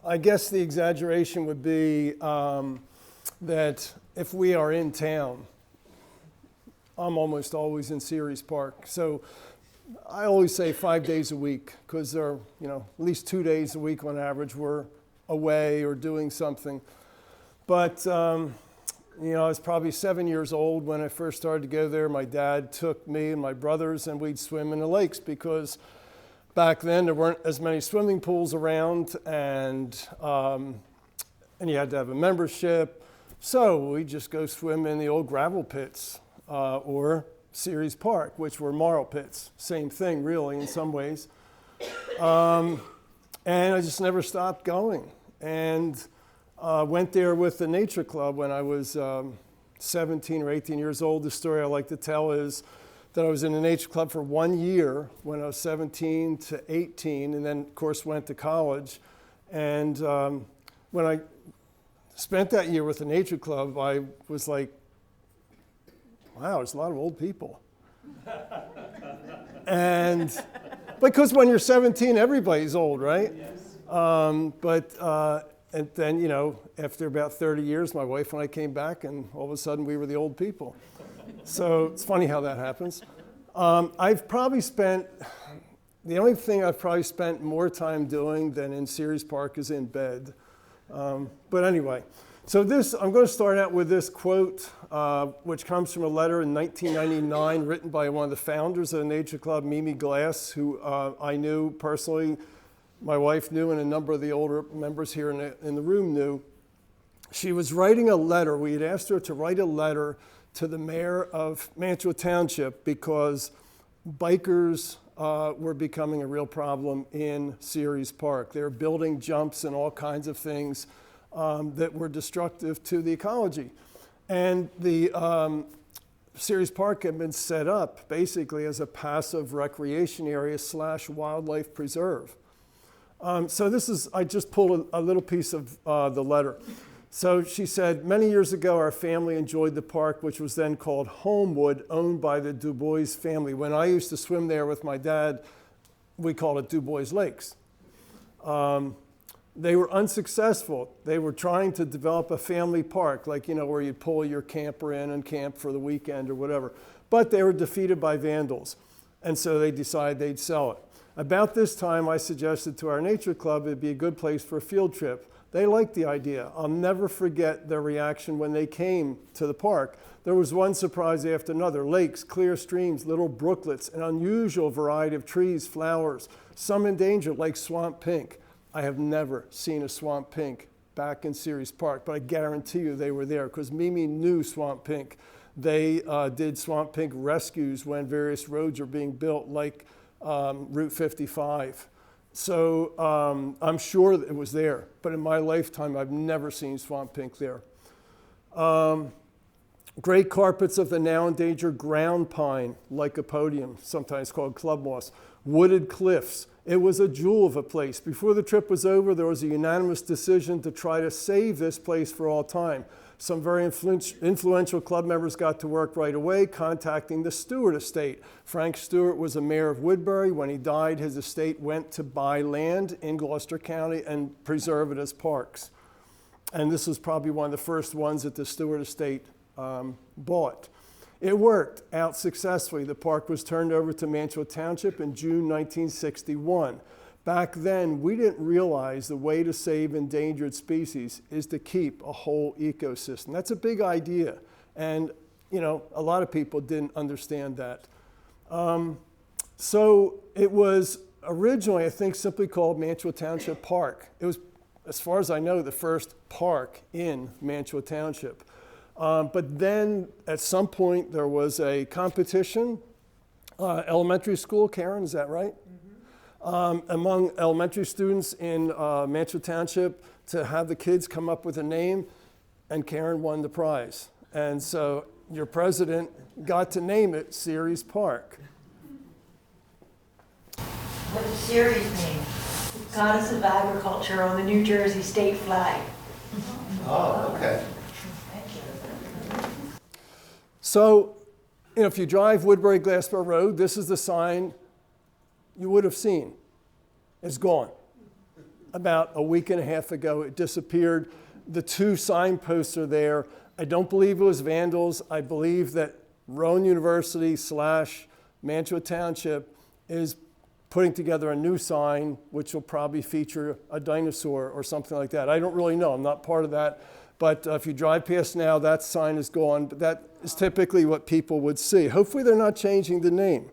I guess the exaggeration would be that if we are in town, I'm almost always in Ceres Park. So I always say 5 days a week because there are, at least 2 days a week on average we're away or doing something. But, I was probably 7 years old when I first started to go there. My dad took me and my brothers and we'd swim in the lakes because back then there weren't as many swimming pools around and you had to have a membership. So we just go swim in the old gravel pits or Ceres Park, which were Marl pits. Same thing, really, in some ways. And I just never stopped going. And went there with the Nature Club when I was 17 or 18 years old. The story I like to tell is that I was in the Nature Club for 1 year when I was 17 to 18, and then, of course, went to college. And when I spent that year with the Nature Club, I was like, wow, there's a lot of old people. And because when you're 17, everybody's old, right? Yes. And then, after about 30 years, my wife and I came back, and all of a sudden we were the old people. So it's funny how that happens. I've probably spent, the only thing I've probably spent more time doing than in Ceres Park is in bed. But anyway, so I'm going to start out with this quote, which comes from a letter in 1999 written by one of the founders of the Nature Club, Mimi Glass, who I knew personally. My wife knew, and a number of the older members here in the room knew. She was writing a letter. We had asked her to write a letter to the mayor of Mantua Township because bikers were becoming a real problem in Ceres Park. They were building jumps and all kinds of things that were destructive to the ecology. And the Ceres Park had been set up basically as a passive recreation area / wildlife preserve. So I just pulled a little piece of the letter. So she said, many years ago, our family enjoyed the park, which was then called Homewood, owned by the Du Bois family. When I used to swim there with my dad, we called it Du Bois Lakes. They were unsuccessful. They were trying to develop a family park, like, where you pull your camper in and camp for the weekend or whatever. But they were defeated by vandals. And so they decided they'd sell it. About this time, I suggested to our Nature Club it'd be a good place for a field trip. They liked the idea. I'll never forget their reaction when they came to the park. There was one surprise after another: lakes, clear streams, little brooklets, an unusual variety of trees, flowers, some endangered like swamp pink. I have never seen a swamp pink back in Ceres Park, but I guarantee you they were there because Mimi knew swamp pink. They did swamp pink rescues when various roads were being built, like Route 55. So I'm sure that it was there, but in my lifetime, I've never seen swamp pink there. Great carpets of the now endangered ground pine, lycopodium, sometimes called club moss, wooded cliffs. It was a jewel of a place. Before the trip was over, there was a unanimous decision to try to save this place for all time. Some very influential club members got to work right away, contacting the Stewart estate. Frank Stewart was a mayor of Woodbury. When he died, his estate went to buy land in Gloucester County and preserve it as parks. And this was probably one of the first ones that the Stewart estate bought. It worked out successfully. The park was turned over to Mantua Township in June 1961. Back then, we didn't realize the way to save endangered species is to keep a whole ecosystem. That's a big idea. And, a lot of people didn't understand that. So it was originally, I think, simply called Mantua Township Park. It was, as far as I know, the first park in Mantua Township. But then at some point there was a competition, elementary school, Karen, is that right? Mm-hmm. Among elementary students in Mantua Township to have the kids come up with a name, and Karen won the prize. And so your president got to name it Ceres Park. What does Ceres mean? Goddess of agriculture on the New Jersey state flag. Oh, okay. So, if you drive Woodbury Glassboro Road, this is the sign you would have seen. It's gone. about a week and a half ago. It disappeared. The 2 signposts are there. I don't believe it was vandals. I believe that Rowan University / Mantua Township is putting together a new sign, which will probably feature a dinosaur or something like that. I don't really know. I'm not part of that. But if you drive past now, that sign is gone. But that is typically what people would see. Hopefully they're not changing the name.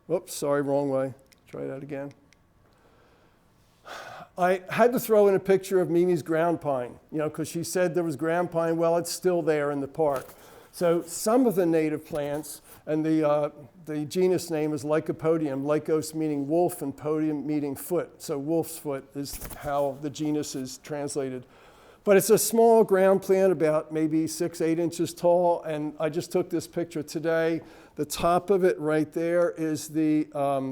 Whoops, sorry, wrong way. Try that again. I had to throw in a picture of Mimi's ground pine, because she said there was ground pine. Well, it's still there in the park. So some of the native plants, and the genus name is Lycopodium, lycos meaning wolf and podium meaning foot. So wolf's foot is how the genus is translated. But it's a small ground plant, about maybe 6-8 inches tall, and I just took this picture today. The top of it right there is the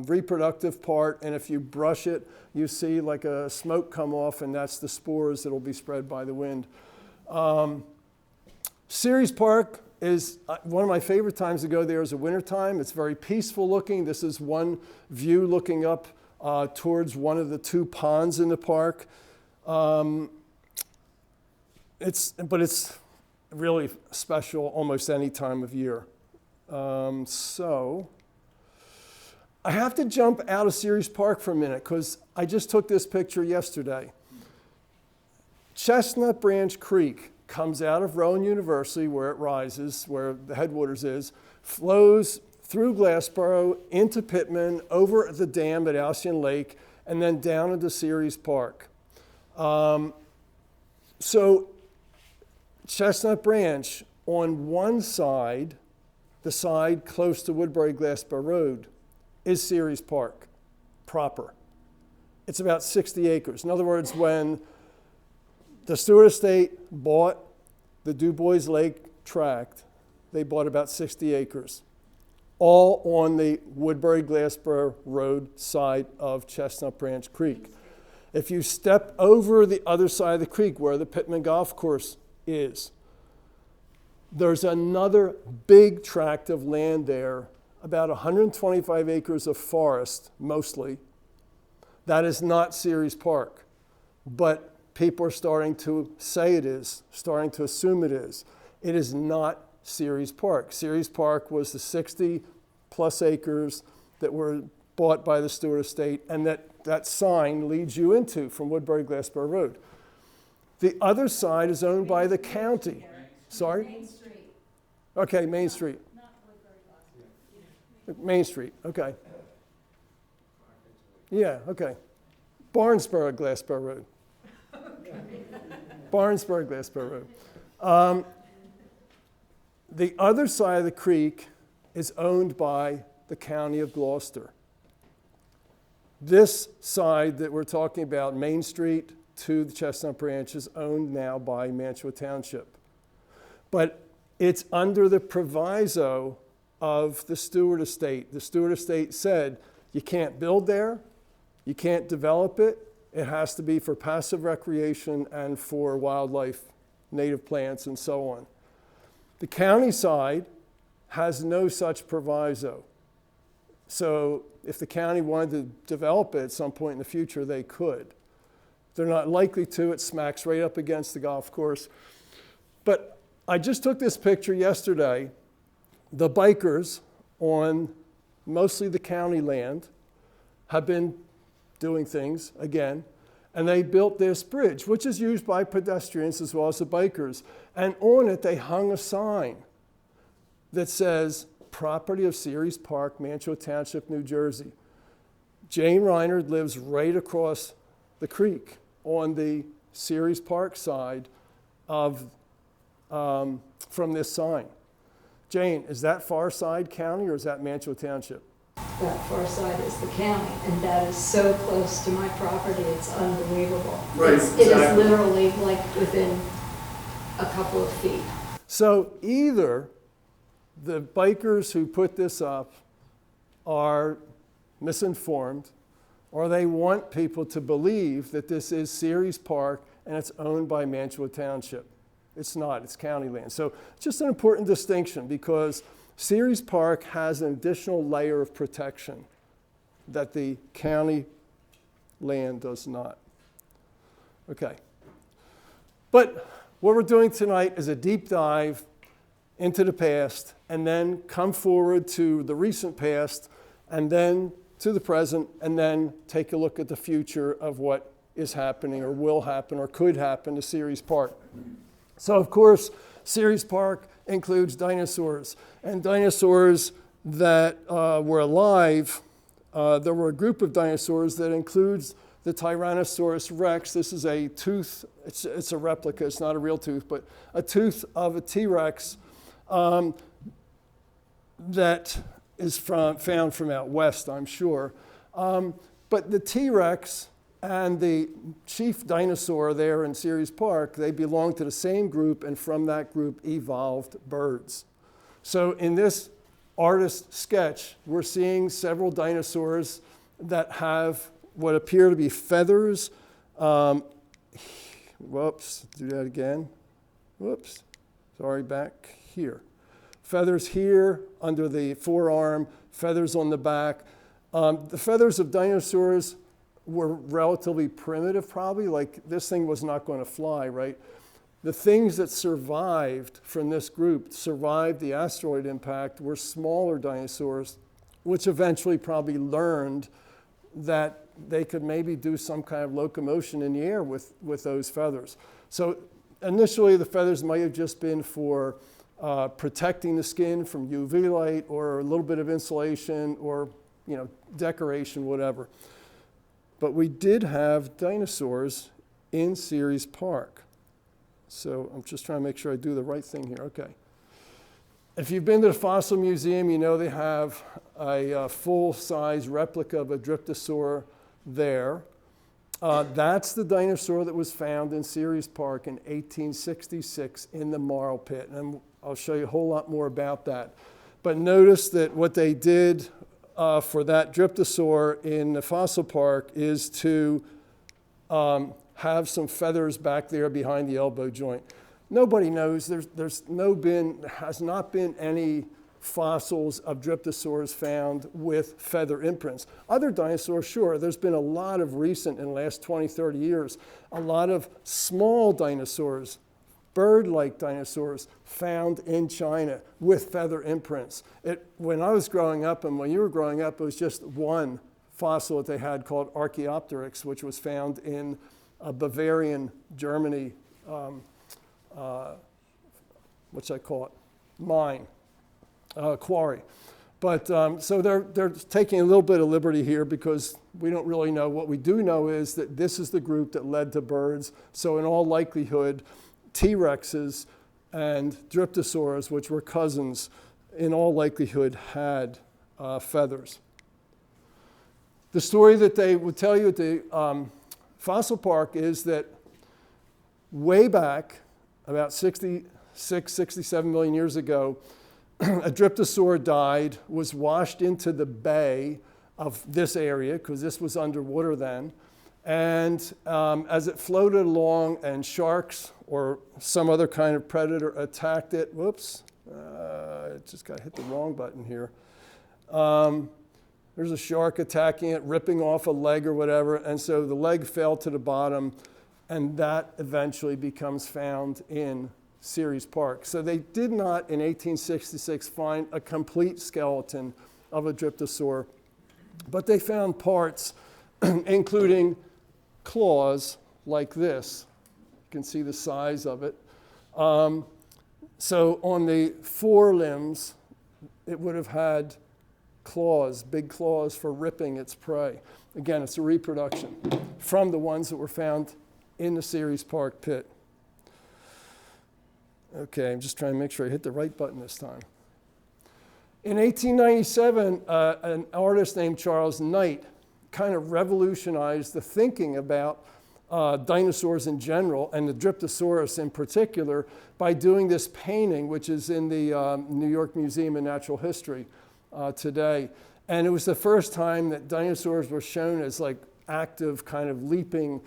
reproductive part, and if you brush it, you see like a smoke come off, and that's the spores that will be spread by the wind. Ceres Park is one of my favorite times to go there is the wintertime. It's very peaceful looking. This is one view looking up towards one of the 2 ponds in the park. But it's really special almost any time of year. So I have to jump out of Ceres Park for a minute because I just took this picture yesterday. Chestnut Branch Creek comes out of Rowan University where it rises, where the headwaters is, flows through Glassboro into Pittman, over the dam at Alcyon Lake, and then down into Ceres Park. So Chestnut Branch, on one side, the side close to Woodbury-Glassboro Road, is Ceres Park proper. It's about 60 acres. In other words, when the Stewart Estate bought the DuBois Lake tract, they bought about 60 acres, all on the Woodbury-Glassboro Road side of Chestnut Branch Creek. If you step over the other side of the creek where the Pittman Golf Course is, there's another big tract of land there, about 125 acres of forest, mostly. That is not Ceres Park, but people are starting to say it is, starting to assume it is. It is not Ceres Park. Ceres Park was the 60-plus acres that were bought by the Stewart Estate, and that sign leads you into from Woodbury-Glassboro Road. The other side is owned by the county. Sorry? Main Street. Okay, Main Street. Not Woodbury-Glassboro. Main Street, okay. Yeah, okay. Barnesboro-Glassboro Road. Barnesboro-Glassboro Road. The other side of the creek is owned by the county of Gloucester. This side that we're talking about, Main Street to the Chestnut Branch, is owned now by Mantua Township. But it's under the proviso of the Stewart Estate. The Stewart Estate said, you can't build there, you can't develop it, it has to be for passive recreation and for wildlife, native plants, and so on. The county side has no such proviso. So if the county wanted to develop it at some point in the future, they could. They're not likely to. It smacks right up against the golf course. But I just took this picture yesterday. The bikers on mostly the county land have been doing things again, and they built this bridge, which is used by pedestrians as well as the bikers. And on it, they hung a sign that says, property of Ceres Park, Mantua Township, New Jersey. Jane Reinard lives right across the creek on the Ceres Park side of, from this sign. Jane, is that far side county or is that Mantua Township? That far side is the county, and that is so close to my property, it's unbelievable. Right, It is literally like within a couple of feet. So either the bikers who put this up are misinformed, or they want people to believe that this is Ceres Park and it's owned by Mantua Township. It's not, it's county land. So it's just an important distinction because Ceres Park has an additional layer of protection that the county land does not. Okay. But what we're doing tonight is a deep dive into the past and then come forward to the recent past and then to the present and then take a look at the future of what is happening or will happen or could happen to Ceres Park. So of course, Ceres Park includes dinosaurs, and dinosaurs that were alive. There were a group of dinosaurs that includes the Tyrannosaurus rex. This is a tooth, it's a replica, it's not a real tooth, but a tooth of a T-Rex that is found from out west, I'm sure. But the T-Rex and the chief dinosaur there in Ceres Park, they belong to the same group, and from that group evolved birds. So in this artist sketch, we're seeing several dinosaurs that have what appear to be feathers. Whoops, do that again. Whoops, sorry, back here. Feathers here under the forearm, feathers on the back. The feathers of dinosaurs were relatively primitive, probably. Like, this thing was not going to fly, right? The things that survived from this group, survived the asteroid impact, were smaller dinosaurs, which eventually probably learned that they could maybe do some kind of locomotion in the air with those feathers. So initially, the feathers might have just been for protecting the skin from UV light or a little bit of insulation or, you know, decoration, whatever. But we did have dinosaurs in Ceres Park. So I'm just trying to make sure I do the right thing here. Okay. If you've been to the Fossil Museum, you know they have a full-size replica of a dryptosaur there. That's the dinosaur that was found in Ceres Park in 1866 in the Marl pit. And I'll show you a whole lot more about that. But notice that what they did for that dryptosaur in the fossil park is to have some feathers back there behind the elbow joint. Nobody knows. Has not been any fossils of dryptosaurs found with feather imprints. Other dinosaurs, sure. There's been a lot of recent, in the last 20, 30 years, a lot of small dinosaurs, bird-like dinosaurs found in China with feather imprints. When I was growing up and when you were growing up, it was just one fossil that they had called Archaeopteryx, which was found in Bavarian, Germany, what's I call it? Mine, quarry. But so they're taking a little bit of liberty here because we don't really know. What we do know is that this is the group that led to birds. So in all likelihood, T-Rexes and dryptosaurs, which were cousins, in all likelihood had feathers. The story that they would tell you at the fossil park is that way back, about 66, 67 million years ago, a dryptosaur died, was washed into the bay of this area, because this was underwater then. And as it floated along and sharks or some other kind of predator attacked it, whoops, just got to hit the wrong button here. There's a shark attacking it, ripping off a leg or whatever, and so the leg fell to the bottom, and that eventually becomes found in Ceres Park. So they did not, in 1866, find a complete skeleton of a dryptosaur, but they found parts, including claws like this. You can see the size of it. So on the forelimbs, it would have had claws, big claws for ripping its prey. Again, it's a reproduction from the ones that were found in the Ceres Park pit. Okay, I'm just trying to make sure I hit the right button this time. In 1897, an artist named Charles Knight kind of revolutionized the thinking about dinosaurs in general, and the Dryptosaurus in particular, by doing this painting, which is in the New York Museum of Natural History today. And it was the first time that dinosaurs were shown as like active, kind of leaping,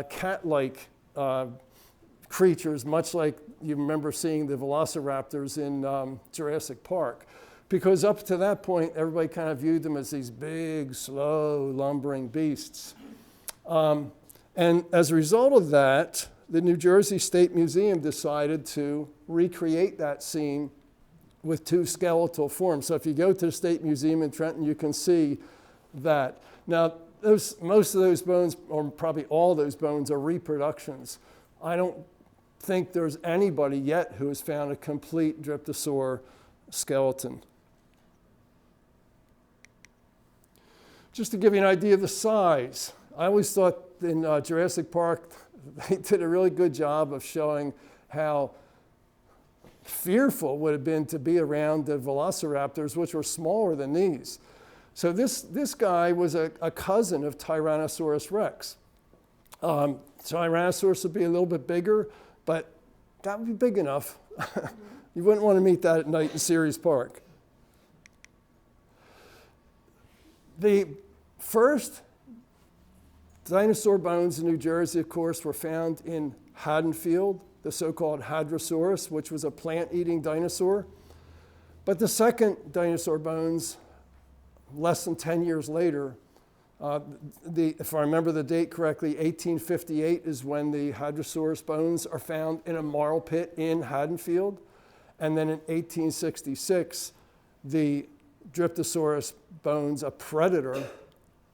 cat-like creatures, much like you remember seeing the velociraptors in Jurassic Park. Because up to that point, everybody kind of viewed them as these big, slow, lumbering beasts. And as a result of that, the New Jersey State Museum decided to recreate that scene with two skeletal forms. So if you go to the State Museum in Trenton, you can see that. Now, most of those bones, or probably all those bones, are reproductions. I don't think there's anybody yet who has found a complete Dryptosaur skeleton. Just to give you an idea of the size, I always thought in Jurassic Park they did a really good job of showing how fearful it would have been to be around the velociraptors, which were smaller than these. So this guy was a cousin of Tyrannosaurus rex. Tyrannosaurus would be a little bit bigger, but that would be big enough. You wouldn't want to meet that at night in Ceres Park. The first dinosaur bones in New Jersey, of course, were found in Haddonfield, the so-called Hadrosaurus, which was a plant-eating dinosaur. But the second dinosaur bones, less than 10 years later, if I remember the date correctly, 1858 is when the Hadrosaurus bones are found in a marl pit in Haddonfield. And then in 1866, the Dryptosaurus bones, a predator,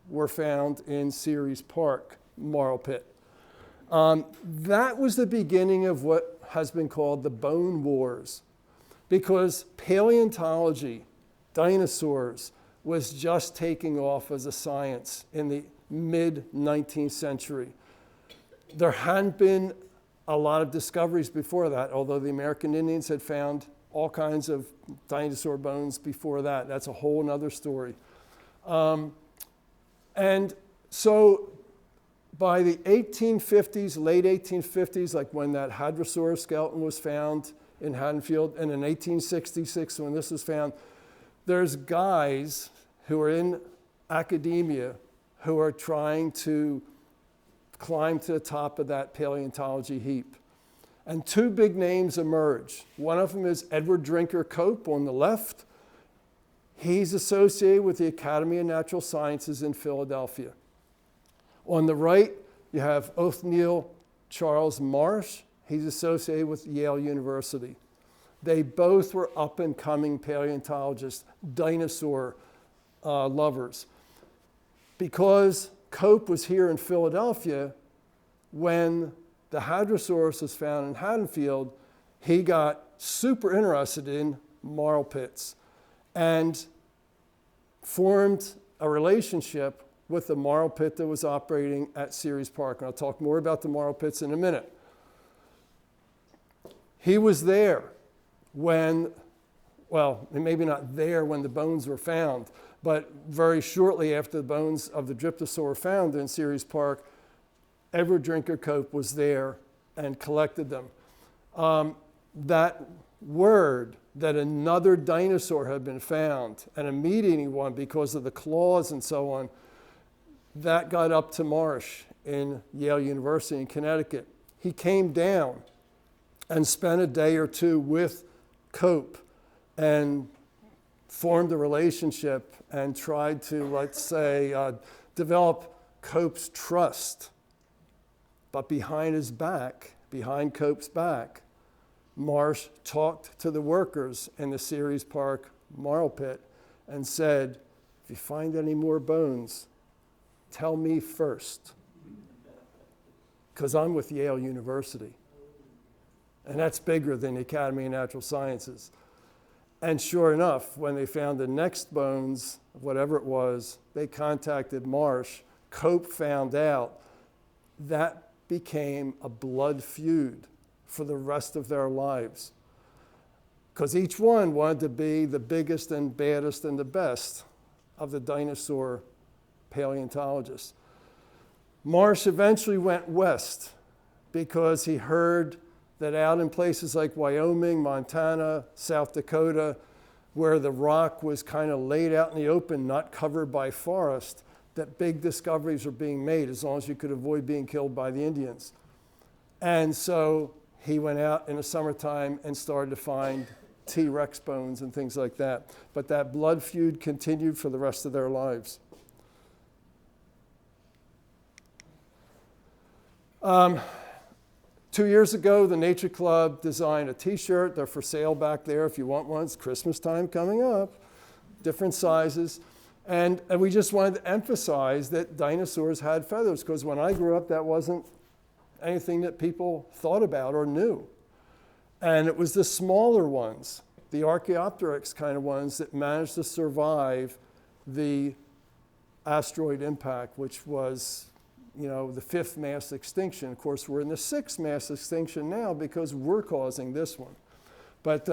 were found in Ceres Park, marl pit. That was the beginning of what has been called the Bone Wars, because paleontology, dinosaurs, was just taking off as a science in the mid-19th century. There hadn't been a lot of discoveries before that, although the American Indians had found all kinds of dinosaur bones before that. That's a whole other story. And so by the 1850s, late 1850s, like when that Hadrosaurus skeleton was found in Haddonfield, and in 1866 when this was found, there's guys who are in academia who are trying to climb to the top of that paleontology heap. And two big names emerge. One of them is Edward Drinker Cope on the left. He's associated with the Academy of Natural Sciences in Philadelphia. On the right, you have Othniel Charles Marsh. He's associated with Yale University. They both were up-and-coming paleontologists, dinosaur lovers. Because Cope was here in Philadelphia, when the Hadrosaurus was found in Haddonfield, he got super interested in marl pits and formed a relationship with the marl pit that was operating at Ceres Park. And I'll talk more about the marl pits in a minute. He was there when, well, maybe not there when the bones were found, but very shortly after the bones of the Dryptosaur were found in Ceres Park, Edward Drinker Cope was there and collected them. That word that another dinosaur had been found, and a meat-eating one because of the claws and so on, that got up to Marsh in Yale University in Connecticut. He came down and spent a day or two with Cope and formed a relationship and tried to, let's say, develop Cope's trust. But behind his back, behind Cope's back, Marsh talked to the workers in the Ceres Park marl pit and said, if you find any more bones, tell me first, because I'm with Yale University. And that's bigger than the Academy of Natural Sciences. And sure enough, when they found the next bones, whatever it was, they contacted Marsh. Cope found out. That became a blood feud for the rest of their lives, because each one wanted to be the biggest and baddest and the best of the dinosaur paleontologists. Marsh eventually went west because he heard that out in places like Wyoming, Montana, South Dakota, where the rock was kind of laid out in the open, not covered by forest, that big discoveries were being made as long as you could avoid being killed by the Indians. And so he went out in the summertime and started to find T-Rex bones and things like that. But that blood feud continued for the rest of their lives. 2 years ago, the Nature Club designed a t-shirt. They're for sale back there if you want one. It's Christmas time coming up, different sizes. And we just wanted to emphasize that dinosaurs had feathers, because when I grew up, that wasn't anything that people thought about or knew. And it was the smaller ones, the Archaeopteryx kind of ones, that managed to survive the asteroid impact, which was, the 5th mass extinction. Of course, we're in the 6th mass extinction now because we're causing this one. But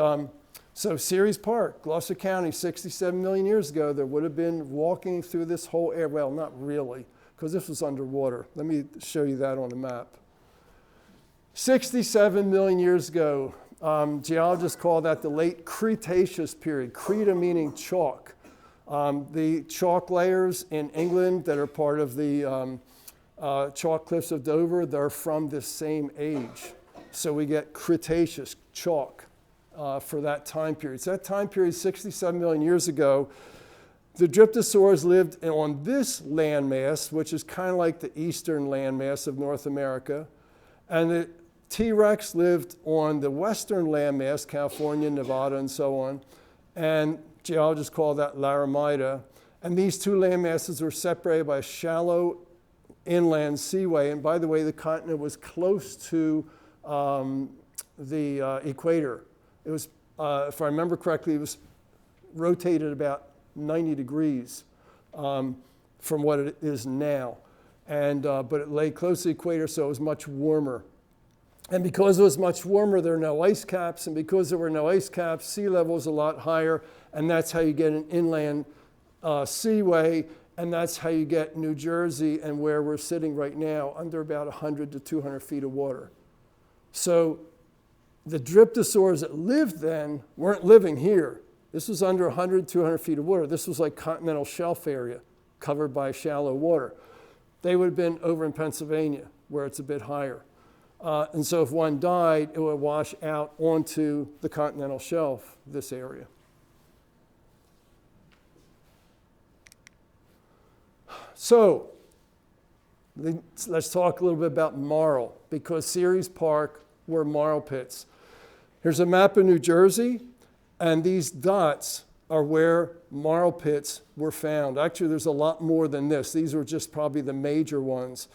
so Ceres Park, Gloucester County, 67 million years ago, there would have been walking through this whole area. Well, not really, because this was underwater. Let me show you that on the map. 67 million years ago, geologists call that the late Cretaceous period. Creta meaning chalk. The chalk layers in England that are part of the chalk cliffs of Dover, they're from this same age. So we get Cretaceous chalk for that time period. So that time period, 67 million years ago, the Dryptosaurs lived on this landmass, which is kind of like the eastern landmass of North America. And the T-Rex lived on the western landmass, California, Nevada, and so on. And geologists call that Laramida. And these two landmasses were separated by a shallow inland seaway. And by the way, the continent was close to the equator. It was, if I remember correctly, it was rotated about 90 degrees from what it is now. And, but it lay close to the equator, so it was much warmer. And because it was much warmer, there were no ice caps. And because there were no ice caps, sea level was a lot higher. And that's how you get an inland seaway. And that's how you get New Jersey and where we're sitting right now, under about 100 to 200 feet of water. So the Dryptosaurs that lived then weren't living here. This was under 100, 200 feet of water. This was like continental shelf area covered by shallow water. They would have been over in Pennsylvania, where it's a bit higher. And so if one died, it would wash out onto the continental shelf, this area. So let's talk a little bit about Marl, because Ceres Park were marl pits. Here's a map of New Jersey, and these dots are where marl pits were found. Actually, there's a lot more than this. These were just probably the major ones.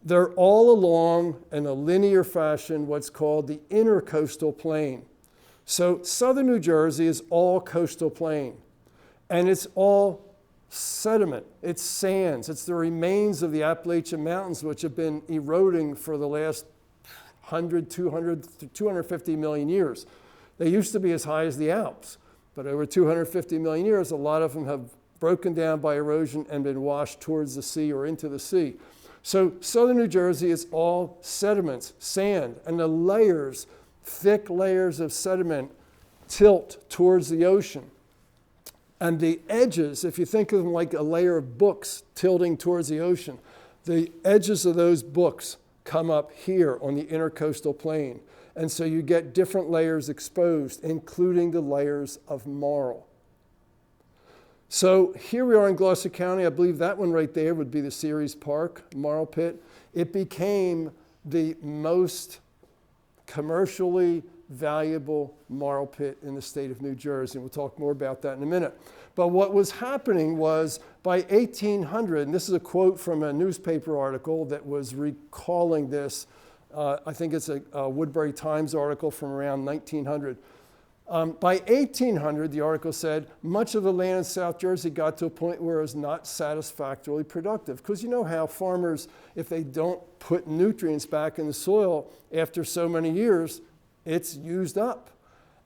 They're all along, in a linear fashion, what's called the intercoastal plain. So southern New Jersey is all coastal plain, and it's all sediment. It's sands. It's the remains of the Appalachian Mountains, which have been eroding for the last 100, 200, 250 million years. They used to be as high as the Alps, but over 250 million years, a lot of them have broken down by erosion and been washed towards the sea or into the sea. So southern New Jersey is all sediments, sand, and the layers, thick layers of sediment, tilt towards the ocean. And the edges, if you think of them like a layer of books tilting towards the ocean, the edges of those books come up here on the intercoastal plain. And so you get different layers exposed, including the layers of marl. So here we are in Gloucester County. I believe that one right there would be the Ceres Park marl pit. It became the most commercially valuable marl pit in the state of New Jersey. We'll talk more about that in a minute. But what was happening was by 1800, and this is a quote from a newspaper article that was recalling this. I think it's a Woodbury Times article from around 1900. By 1800, the article said, much of the land in South Jersey got to a point where it was not satisfactorily productive. Because you know how farmers, if they don't put nutrients back in the soil after so many years, it's used up.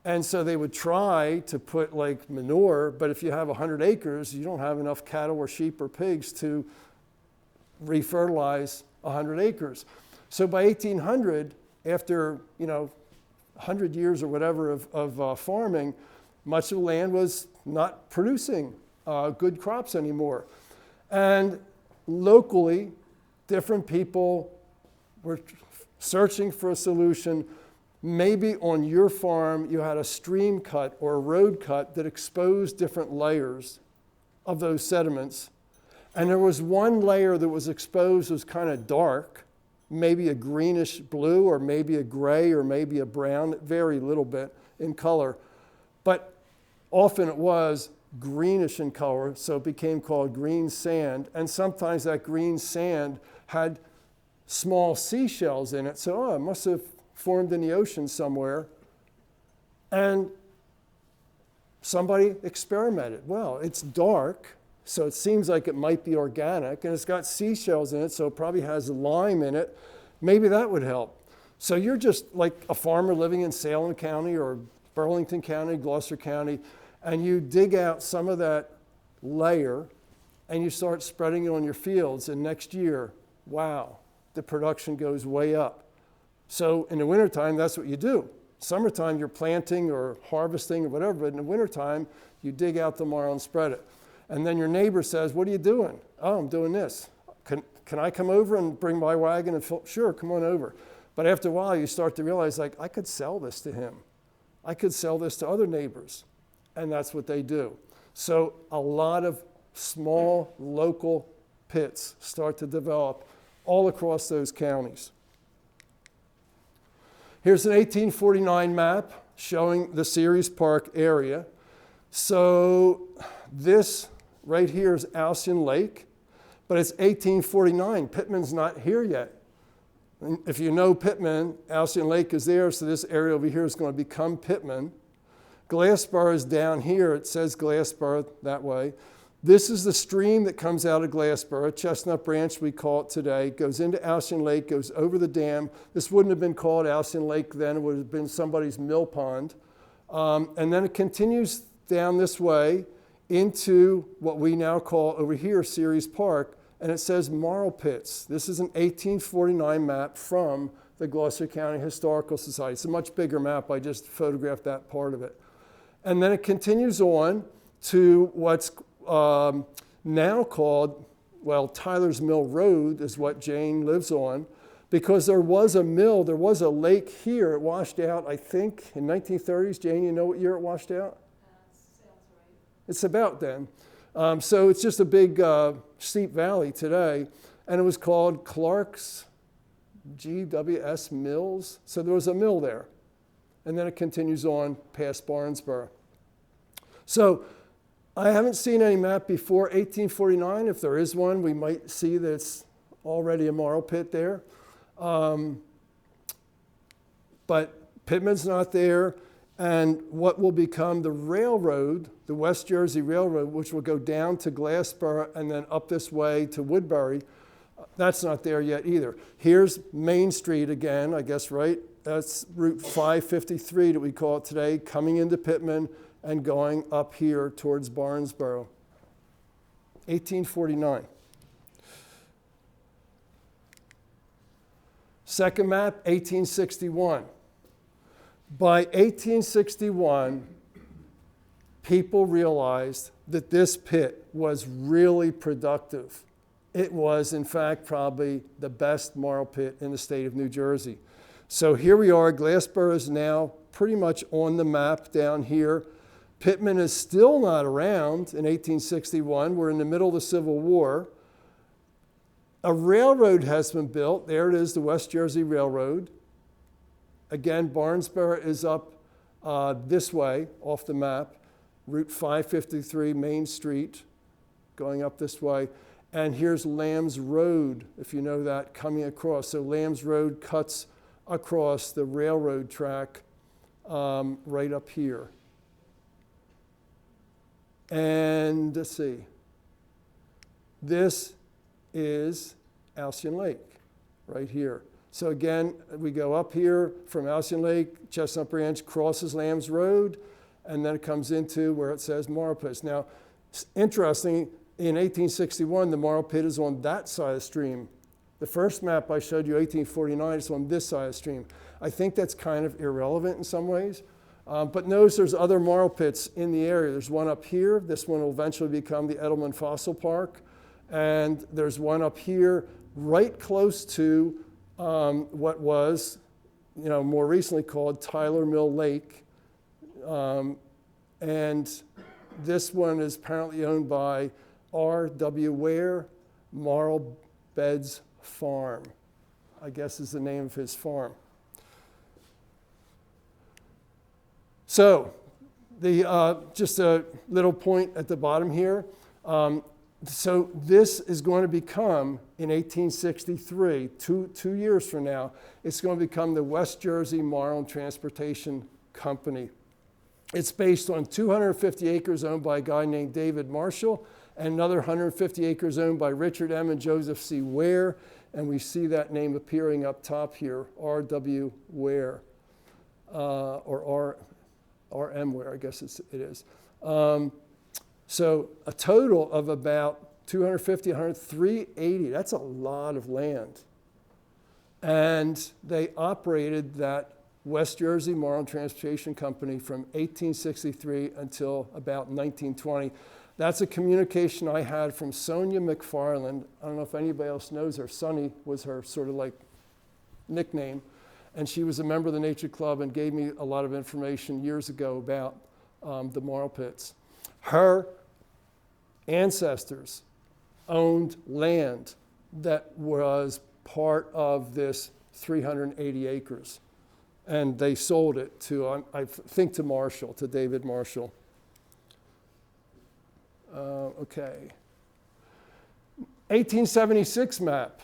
And so they would try to put like manure, but if you have 100 acres, you don't have enough cattle or sheep or pigs to refertilize 100 acres. So by 1800, after 100 years or whatever of farming, much of the land was not producing good crops anymore. And locally, different people were searching for a solution. Maybe on your farm, you had a stream cut or a road cut that exposed different layers of those sediments. And there was one layer that was exposed, was kind of dark, maybe a greenish blue or maybe a gray or maybe a brown. It varied a little bit in color, but often it was greenish in color, so it became called green sand. And sometimes that green sand had small seashells in it, so it must have formed in the ocean somewhere. And somebody experimented. Well, it's dark, so it seems like it might be organic, and it's got seashells in it, so it probably has lime in it. Maybe that would help. So you're just like a farmer living in Salem County or Burlington County, Gloucester County, and you dig out some of that layer and you start spreading it on your fields, and next year, wow, the production goes way up. So in the wintertime, that's what you do. Summertime, you're planting or harvesting or whatever, but in the wintertime, you dig out the marl and spread it. And then your neighbor says, what are you doing? Oh, I'm doing this. Can I come over and bring my wagon and fill? Sure, come on over. But after a while, you start to realize, like, I could sell this to him. I could sell this to other neighbors. And that's what they do. So a lot of small local pits start to develop all across those counties. Here's an 1849 map showing the Ceres Park area. So this right here is Alcyon Lake, but it's 1849. Pittman's not here yet. And if you know Pittman, Alcyon Lake is there, so this area over here is going to become Pittman. Glassboro is down here. It says Glassboro that way. This is the stream that comes out of Glassboro, Chestnut Branch we call it today, goes into Alcyon Lake, goes over the dam. This wouldn't have been called Alcyon Lake then. It would have been somebody's mill pond. And then it continues down this way into what we now call over here Ceres Park, and it says Marl Pits. This is an 1849 map from the Gloucester County Historical Society. It's a much bigger map. I just photographed that part of it. And then it continues on to what's now called, well, Tyler's Mill Road is what Jane lives on, because there was a mill, there was a lake here. It washed out, I think, in 1930s. Jane, you know what year it washed out? Sounds right. It's about then. So it's just a big steep valley today. And it was called Clark's GWS Mills. So there was a mill there. And then it continues on past Barnesboro. So I haven't seen any map before 1849. If there is one, we might see that it's already a marl pit there. But Pittman's not there. And what will become the railroad, the West Jersey Railroad, which will go down to Glassboro and then up this way to Woodbury, that's not there yet either. Here's Main Street again, I guess, right? That's Route 553 that we call it today, coming into Pittman and going up here towards Barnesboro. 1849. Second map, 1861. By 1861, people realized that this pit was really productive. It was, in fact, probably the best marl pit in the state of New Jersey. So here we are. Glassboro is now pretty much on the map down here. Pittman is still not around in 1861. We're in the middle of the Civil War. A railroad has been built. There it is, the West Jersey Railroad. Again, Barnesboro is up this way off the map, Route 553, Main Street, going up this way. And here's Lamb's Road, if you know that, coming across. So Lamb's Road cuts across the railroad track right up here. And let's see, this is Alcyon Lake right here. So again, we go up here from Alcyon Lake, Chestnut Branch crosses Lamb's Road, and then it comes into where it says Marl Pits. Now, interesting, in 1861, the Marl Pit is on that side of the stream. The first map I showed you, 1849, is on this side of the stream. I think that's kind of irrelevant in some ways. But notice there's other marl pits in the area. There's one up here. This one will eventually become the Edelman Fossil Park. And there's one up here right close to what was, more recently called Tyler Mill Lake. And this one is apparently owned by R.W. Ware, Marl Beds Farm. I guess is the name of his farm. So, just a little point at the bottom here. So this is going to become, in 1863, two years from now, it's going to become the West Jersey Marl and Transportation Company. It's based on 250 acres owned by a guy named David Marshall, and another 150 acres owned by Richard M. and Joseph C. Ware, and we see that name appearing up top here, R.W. Ware, or R.M. Ware, I guess it is. So a total of about 250, 100, 380. That's a lot of land. And they operated that West Jersey Marl and Transportation Company from 1863 until about 1920. That's a communication I had from Sonia McFarland. I don't know if anybody else knows her. Sonny was her sort of like nickname. And she was a member of the Nature Club and gave me a lot of information years ago about the marl pits. Her ancestors owned land that was part of this 380 acres. And they sold it to, I think, to Marshall, to David Marshall. Okay. 1876 map.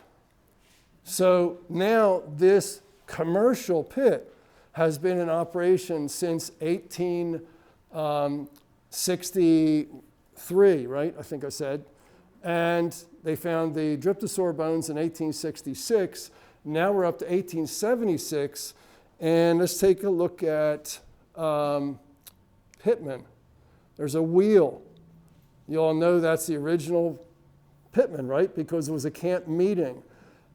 So now this commercial pit has been in operation since 1863, right? I think I said. And they found the dryptosaur bones in 1866. Now we're up to 1876. And let's take a look at Pittman. There's a wheel. You all know that's the original Pittman, right? Because it was a camp meeting.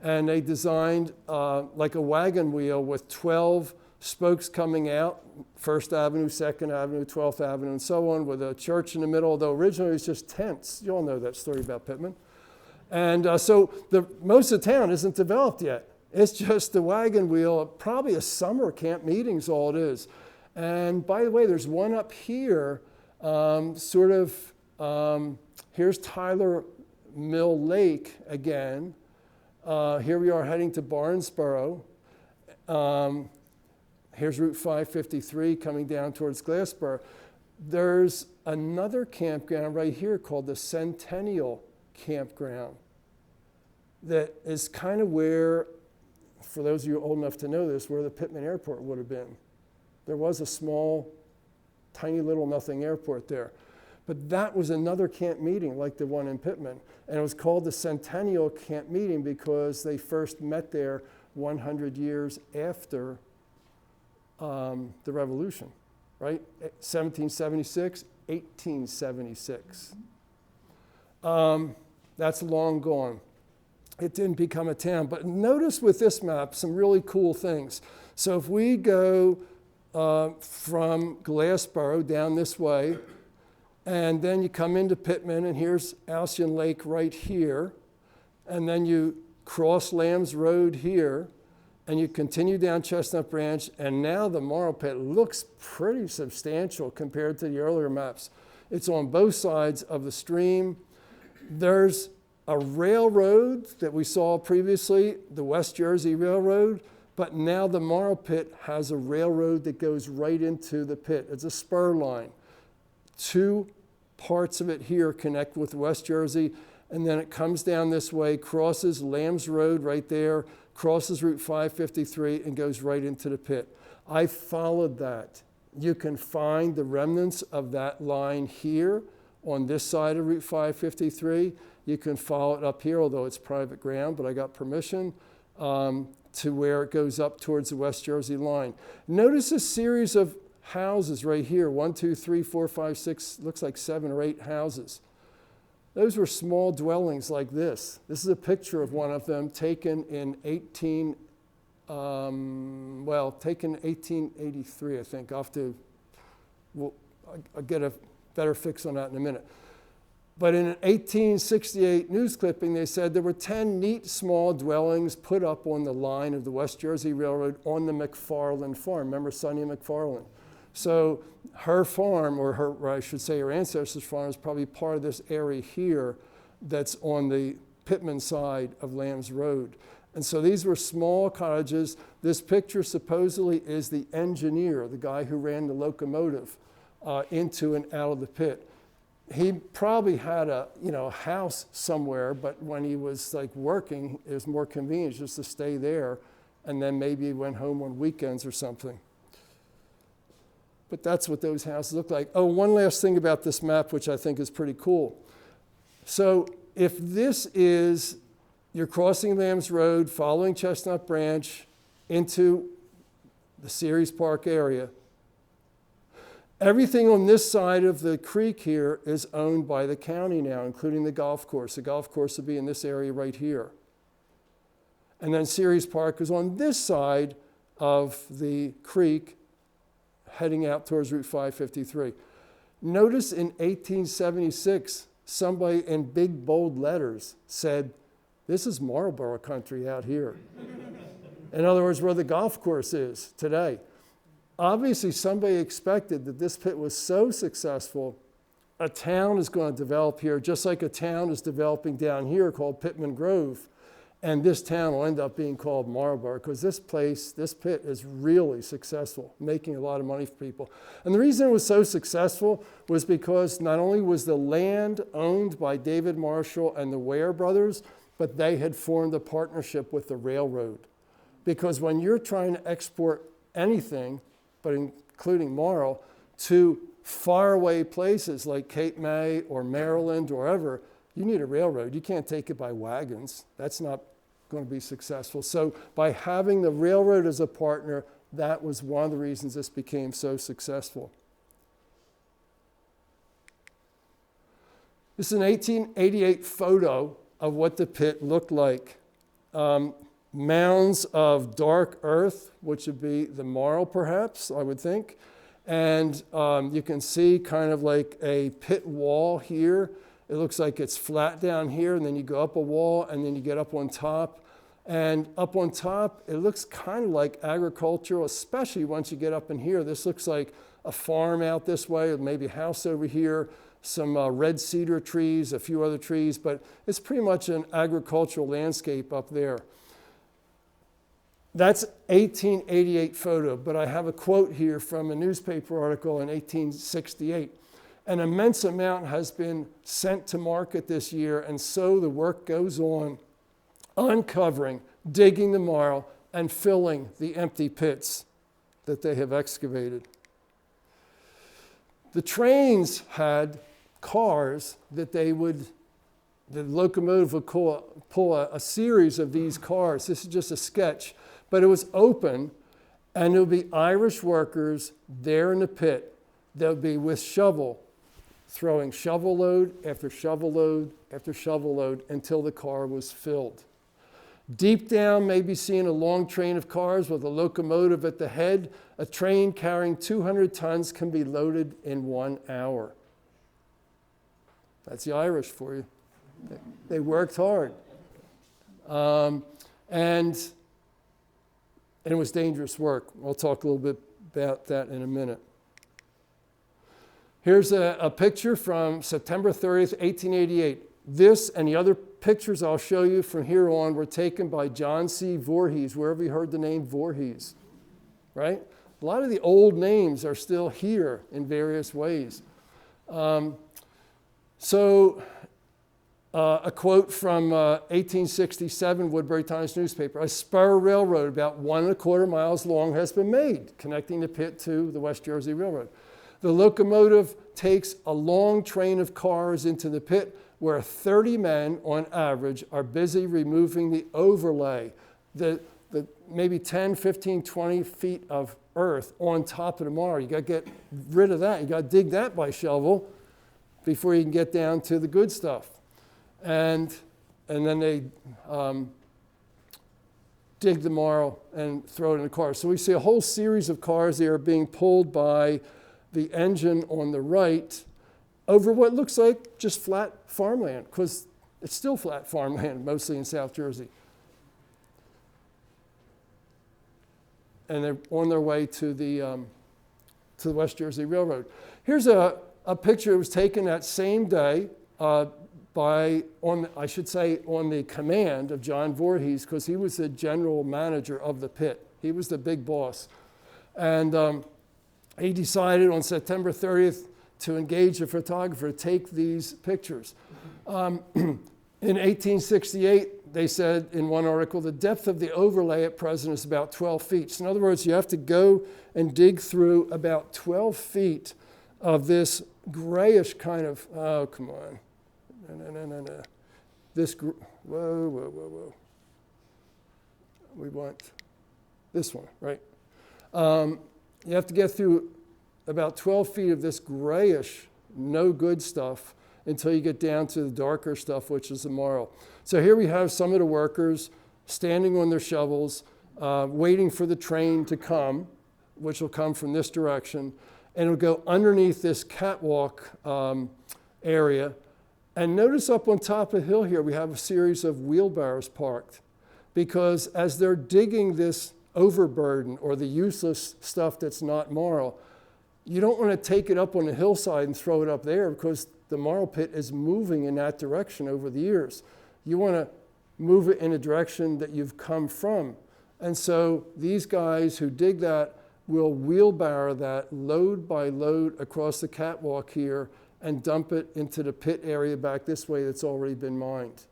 And they designed like a wagon wheel with 12 spokes coming out, 1st Avenue, 2nd Avenue, 12th Avenue, and so on, with a church in the middle, although originally it was just tents. You all know that story about Pittman. And so most of the town isn't developed yet. It's just the wagon wheel, probably a summer camp meeting's all it is. And by the way, there's one up here, here's Tyler Mill Lake again. Here we are heading to Barnesboro. Here's Route 553 coming down towards Glassboro. There's another campground right here called the Centennial Campground that is kind of where, for those of you old enough to know this, where the Pittman Airport would have been. There was a small, tiny little nothing airport there. But that was another camp meeting like the one in Pittman. And it was called the Centennial Camp Meeting because they first met there 100 years after the Revolution, right? 1776, 1876. That's long gone. It didn't become a town. But notice with this map some really cool things. So if we go from Glassboro down this way, and then you come into Pittman, and here's Alcyon Lake right here, and then you cross Lambs Road here, and you continue down Chestnut Branch, and now the marl pit looks pretty substantial compared to the earlier maps. It's on both sides of the stream. There's a railroad that we saw previously, the West Jersey Railroad, but now the marl pit has a railroad that goes right into the pit. It's a spur line. 2 parts of it here connect with West Jersey, and then it comes down this way, crosses Lambs Road right there, crosses Route 553, and goes right into the pit. I followed that. You can find the remnants of that line here on this side of Route 553. You can follow it up here, although it's private ground, but I got permission to where it goes up towards the West Jersey line. Notice a series of houses right here, 1, 2, 3, 4, 5, 6, looks like 7 or 8 houses. Those were small dwellings like this. This is a picture of one of them taken in 1883, I think. I'll get a better fix on that in a minute. But in an 1868 news clipping, they said there were 10 neat small dwellings put up on the line of the West Jersey Railroad on the McFarland farm. Remember Sonia McFarland? So her farm, or I should say her ancestors' farm, is probably part of this area here that's on the Pittman side of Lambs Road. And so these were small cottages. This picture supposedly is the engineer, the guy who ran the locomotive into and out of the pit. He probably had a house somewhere, but when he was like working, it was more convenient just to stay there, and then maybe he went home on weekends or something. But that's what those houses look like. Oh, one last thing about this map, which I think is pretty cool. So if this is, you're crossing Lambs Road, following Chestnut Branch into the Ceres Park area, everything on this side of the creek here is owned by the county now, including the golf course. The golf course will be in this area right here. And then Ceres Park is on this side of the creek, heading out towards Route 553. Notice in 1876, somebody in big bold letters said, "This is Marlborough country out here." In other words, where the golf course is today. Obviously, somebody expected that this pit was so successful, a town is going to develop here, just like a town is developing down here called Pittman Grove. And this town will end up being called Marlborough because this pit is really successful, making a lot of money for people. And the reason it was so successful was because not only was the land owned by David Marshall and the Ware brothers, but they had formed a partnership with the railroad. Because when you're trying to export anything, but including Marl, to faraway places like Cape May or Maryland or wherever, you need a railroad. You can't take it by wagons. That's not going to be successful. So by having the railroad as a partner, that was one of the reasons this became so successful. This is an 1888 photo of what the pit looked like. Mounds of dark earth, which would be the marl perhaps, I would think. And you can see kind of like a pit wall here. It looks like it's flat down here, and then you go up a wall, and then you get up on top. And up on top, it looks kind of like agricultural, especially once you get up in here. This looks like a farm out this way, maybe a house over here, some red cedar trees, a few other trees, but it's pretty much an agricultural landscape up there. That's 1888 photo, but I have a quote here from a newspaper article in 1868. An immense amount has been sent to market this year, and so the work goes on, uncovering, digging the marl, and filling the empty pits that they have excavated. The trains had cars that the locomotive would pull a series of these cars. This is just a sketch, but it was open, and there would be Irish workers there in the pit that would be with shovel, throwing shovel load after shovel load after shovel load until the car was filled. Deep down, maybe seeing a long train of cars with a locomotive at the head. A train carrying 200 tons can be loaded in 1 hour. That's the Irish for you. They worked hard. And it was dangerous work. I'll talk a little bit about that in a minute. Here's a picture from September 30th, 1888. This and the other pictures I'll show you from here on were taken by John C. Voorhees, wherever you heard the name Voorhees, right? A lot of the old names are still here in various ways. A quote from 1867 Woodbury Times newspaper. A spur railroad about 1¼ miles long has been made, connecting the pit to the West Jersey Railroad. The locomotive takes a long train of cars into the pit where 30 men on average are busy removing the overlay, the maybe 10, 15, 20 feet of earth on top of the marl. You got to get rid of that. You got to dig that by shovel before you can get down to the good stuff. And then they dig the marl and throw it in the car. So we see a whole series of cars that are being pulled by the engine on the right over what looks like just flat farmland, because it's still flat farmland, mostly in South Jersey. And they're on their way to the West Jersey Railroad. Here's a picture that was taken that same day on the command of John Voorhees, because he was the general manager of the pit. He was the big boss. And he decided on September 30th to engage a photographer to take these pictures. In 1868, they said in one article, the depth of the overlay at present is about 12 feet. So in other words, you have to go and dig through about 12 feet of this grayish kind of, oh, come on. No. Whoa. We want this one, right? You have to get through about 12 feet of this grayish, no good stuff until you get down to the darker stuff, which is the marl. So here we have some of the workers standing on their shovels, waiting for the train to come, which will come from this direction, and it'll go underneath this catwalk area. And notice up on top of the hill here, we have a series of wheelbarrows parked, because as they're digging this overburden or the useless stuff that's not marl, you don't want to take it up on the hillside and throw it up there, because the marl pit is moving in that direction over the years. You want to move it in a direction that you've come from. And so these guys who dig that will wheelbarrow that load by load across the catwalk here and dump it into the pit area back this way that's already been mined.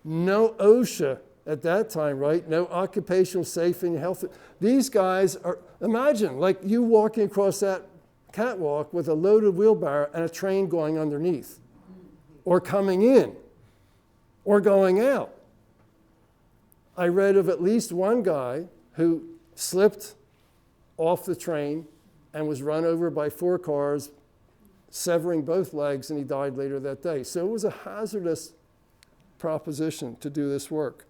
No OSHA at that time, right? No occupational safety and health. These guys are, imagine, like you walking across that catwalk with a loaded wheelbarrow and a train going underneath, or coming in, or going out. I read of at least one guy who slipped off the train and was run over by 4 cars, severing both legs, and he died later that day. So it was a hazardous proposition to do this work.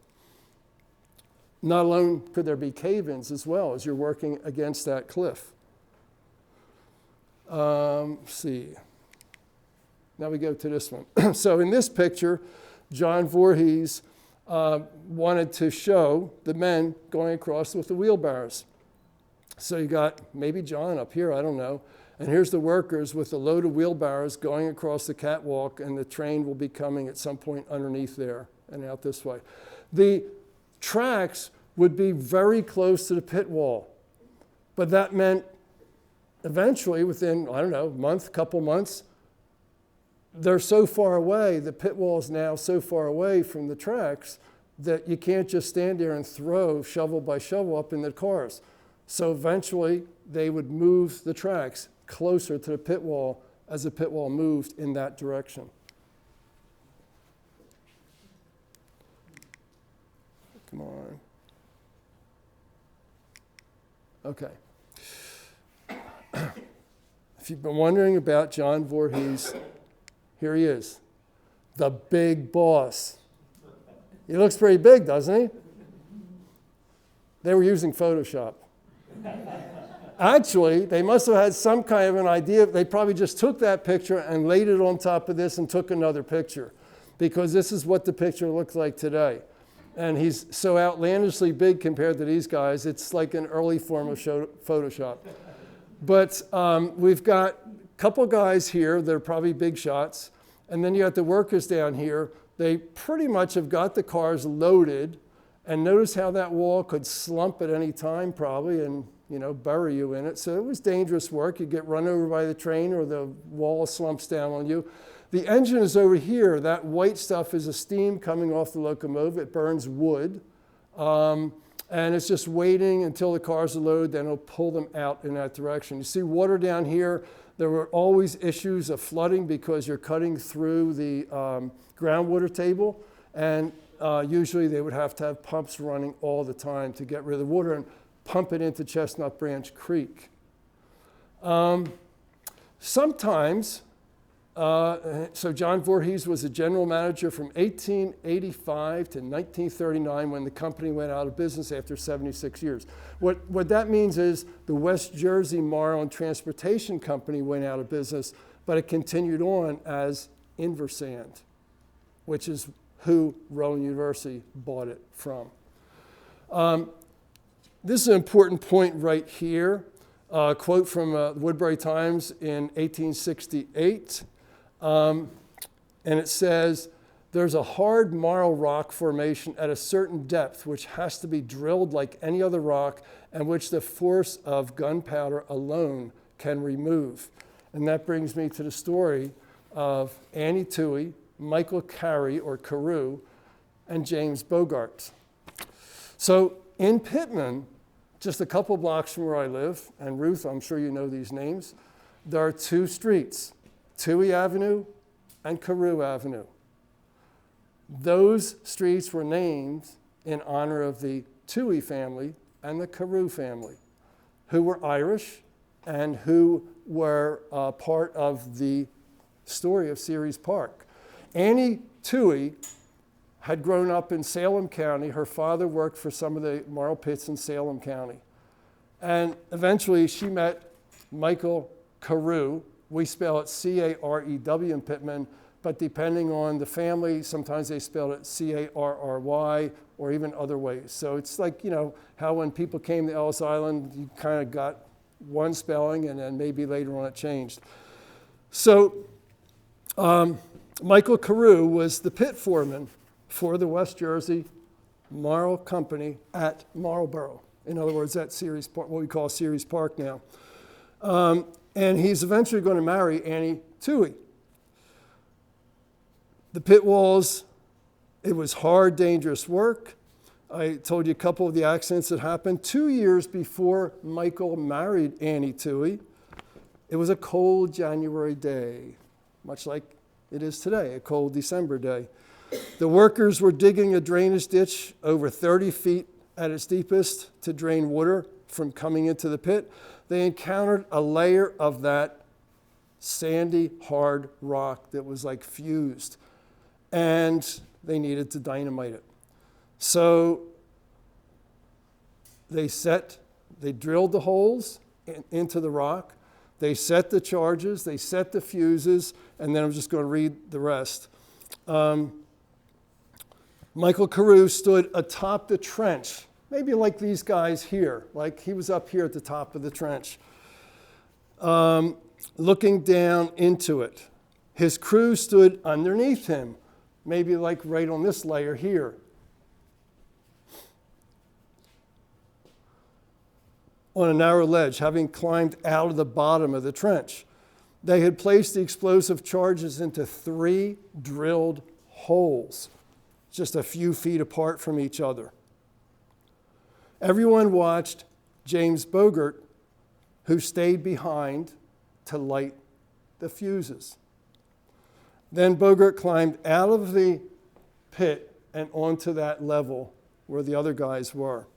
Not alone could there be cave-ins as well as you're working against that cliff. See. Now we go to this one. So in this picture, John Voorhees wanted to show the men going across with the wheelbarrows. So you got maybe John up here, I don't know. And here's the workers with the load of wheelbarrows going across the catwalk, and the train will be coming at some point underneath there and out this way. The tracks would be very close to the pit wall, but that meant eventually within, I don't know, a month, couple months, they're so far away, the pit wall is now so far away from the tracks that you can't just stand there and throw shovel by shovel up in the cars. So eventually they would move the tracks closer to the pit wall as the pit wall moved in that direction. Come on. Okay. If you've been wondering about John Voorhees, here he is, the big boss. He looks pretty big, doesn't he? They were using Photoshop. Actually, they must have had some kind of an idea. They probably just took that picture and laid it on top of this and took another picture, because this is what the picture looks like today. And he's so outlandishly big compared to these guys, it's like an early form of Photoshop. But we've got a couple guys here that are probably big shots, and then you got the workers down here. They pretty much have got the cars loaded, and notice how that wall could slump at any time probably and bury you in it. So it was dangerous work. You get run over by the train or the wall slumps down on you. The engine is over here. That white stuff is a steam coming off the locomotive. It burns wood. And it's just waiting until the cars are loaded, then it'll pull them out in that direction. You see water down here. There were always issues of flooding because you're cutting through the groundwater table. And usually they would have to have pumps running all the time to get rid of the water and pump it into Chestnut Branch Creek. Sometimes, so John Voorhees was a general manager from 1885 to 1939 when the company went out of business after 76 years. What that means is the West Jersey Marl and Transportation Company went out of business, but it continued on as Inversand, which is who Rowan University bought it from. This is an important point right here. A quote from the Woodbury Times in 1868. and it says, there's a hard marl rock formation at a certain depth which has to be drilled like any other rock and which the force of gunpowder alone can remove. And that brings me to the story of Annie Toohey, Michael Carey, or Carew, and James Bogart. So in Pittman, just a couple blocks from where I live, and Ruth, I'm sure you know these names, there are two streets, Toohey Avenue and Carew Avenue. Those streets were named in honor of the Toohey family and the Carew family, who were Irish and who were part of the story of Ceres Park. Annie Toohey had grown up in Salem County. Her father worked for some of the marl pits in Salem County. And eventually she met Michael Carew. We spell it C-A-R-E-W in Pittman, but depending on the family, sometimes they spell it C-A-R-R-Y or even other ways. So it's like, how when people came to Ellis Island, you kind of got one spelling and then maybe later on it changed. So Michael Carew was the pit foreman for the West Jersey Marl Company at Marlborough. In other words, at Ceres Park, what we call Ceres Park now. And he's eventually going to marry Annie Toohey. The pit walls, it was hard, dangerous work. I told you a couple of the accidents that happened. 2 years before Michael married Annie Toohey, it was a cold January day, much like it is today, a cold December day. The workers were digging a drainage ditch over 30 feet at its deepest to drain water from coming into the pit. They encountered a layer of that sandy, hard rock that was like fused, and they needed to dynamite it. So they drilled the holes into the rock, they set the charges, they set the fuses, and then I'm just going to read the rest. Michael Carew stood atop the trench, maybe like these guys here, like he was up here at the top of the trench, looking down into it. His crew stood underneath him, maybe like right on this layer here. On a narrow ledge, having climbed out of the bottom of the trench. They had placed the explosive charges into 3 drilled holes, just a few feet apart from each other. Everyone watched James Bogart, who stayed behind to light the fuses. Then Bogart climbed out of the pit and onto that level where the other guys were.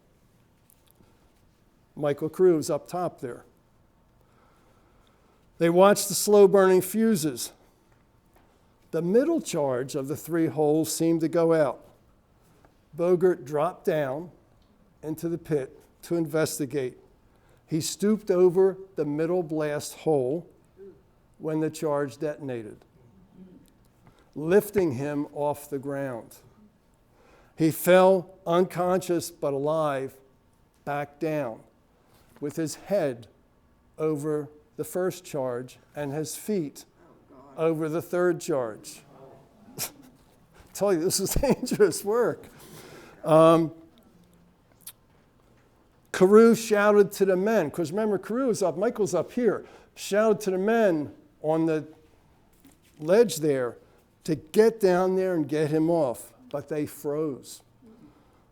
Michael Carew was up top there. They watched the slow-burning fuses. The middle charge of the 3 holes seemed to go out. Bogart dropped down into the pit to investigate. He stooped over the middle blast hole when the charge detonated, lifting him off the ground. He fell unconscious but alive back down with his head over the first charge and his feet over the third charge. I tell you, this is dangerous work. Carew shouted to the men, because remember, Carew is up, Michael's up here, shouted to the men on the ledge there to get down there and get him off, but they froze.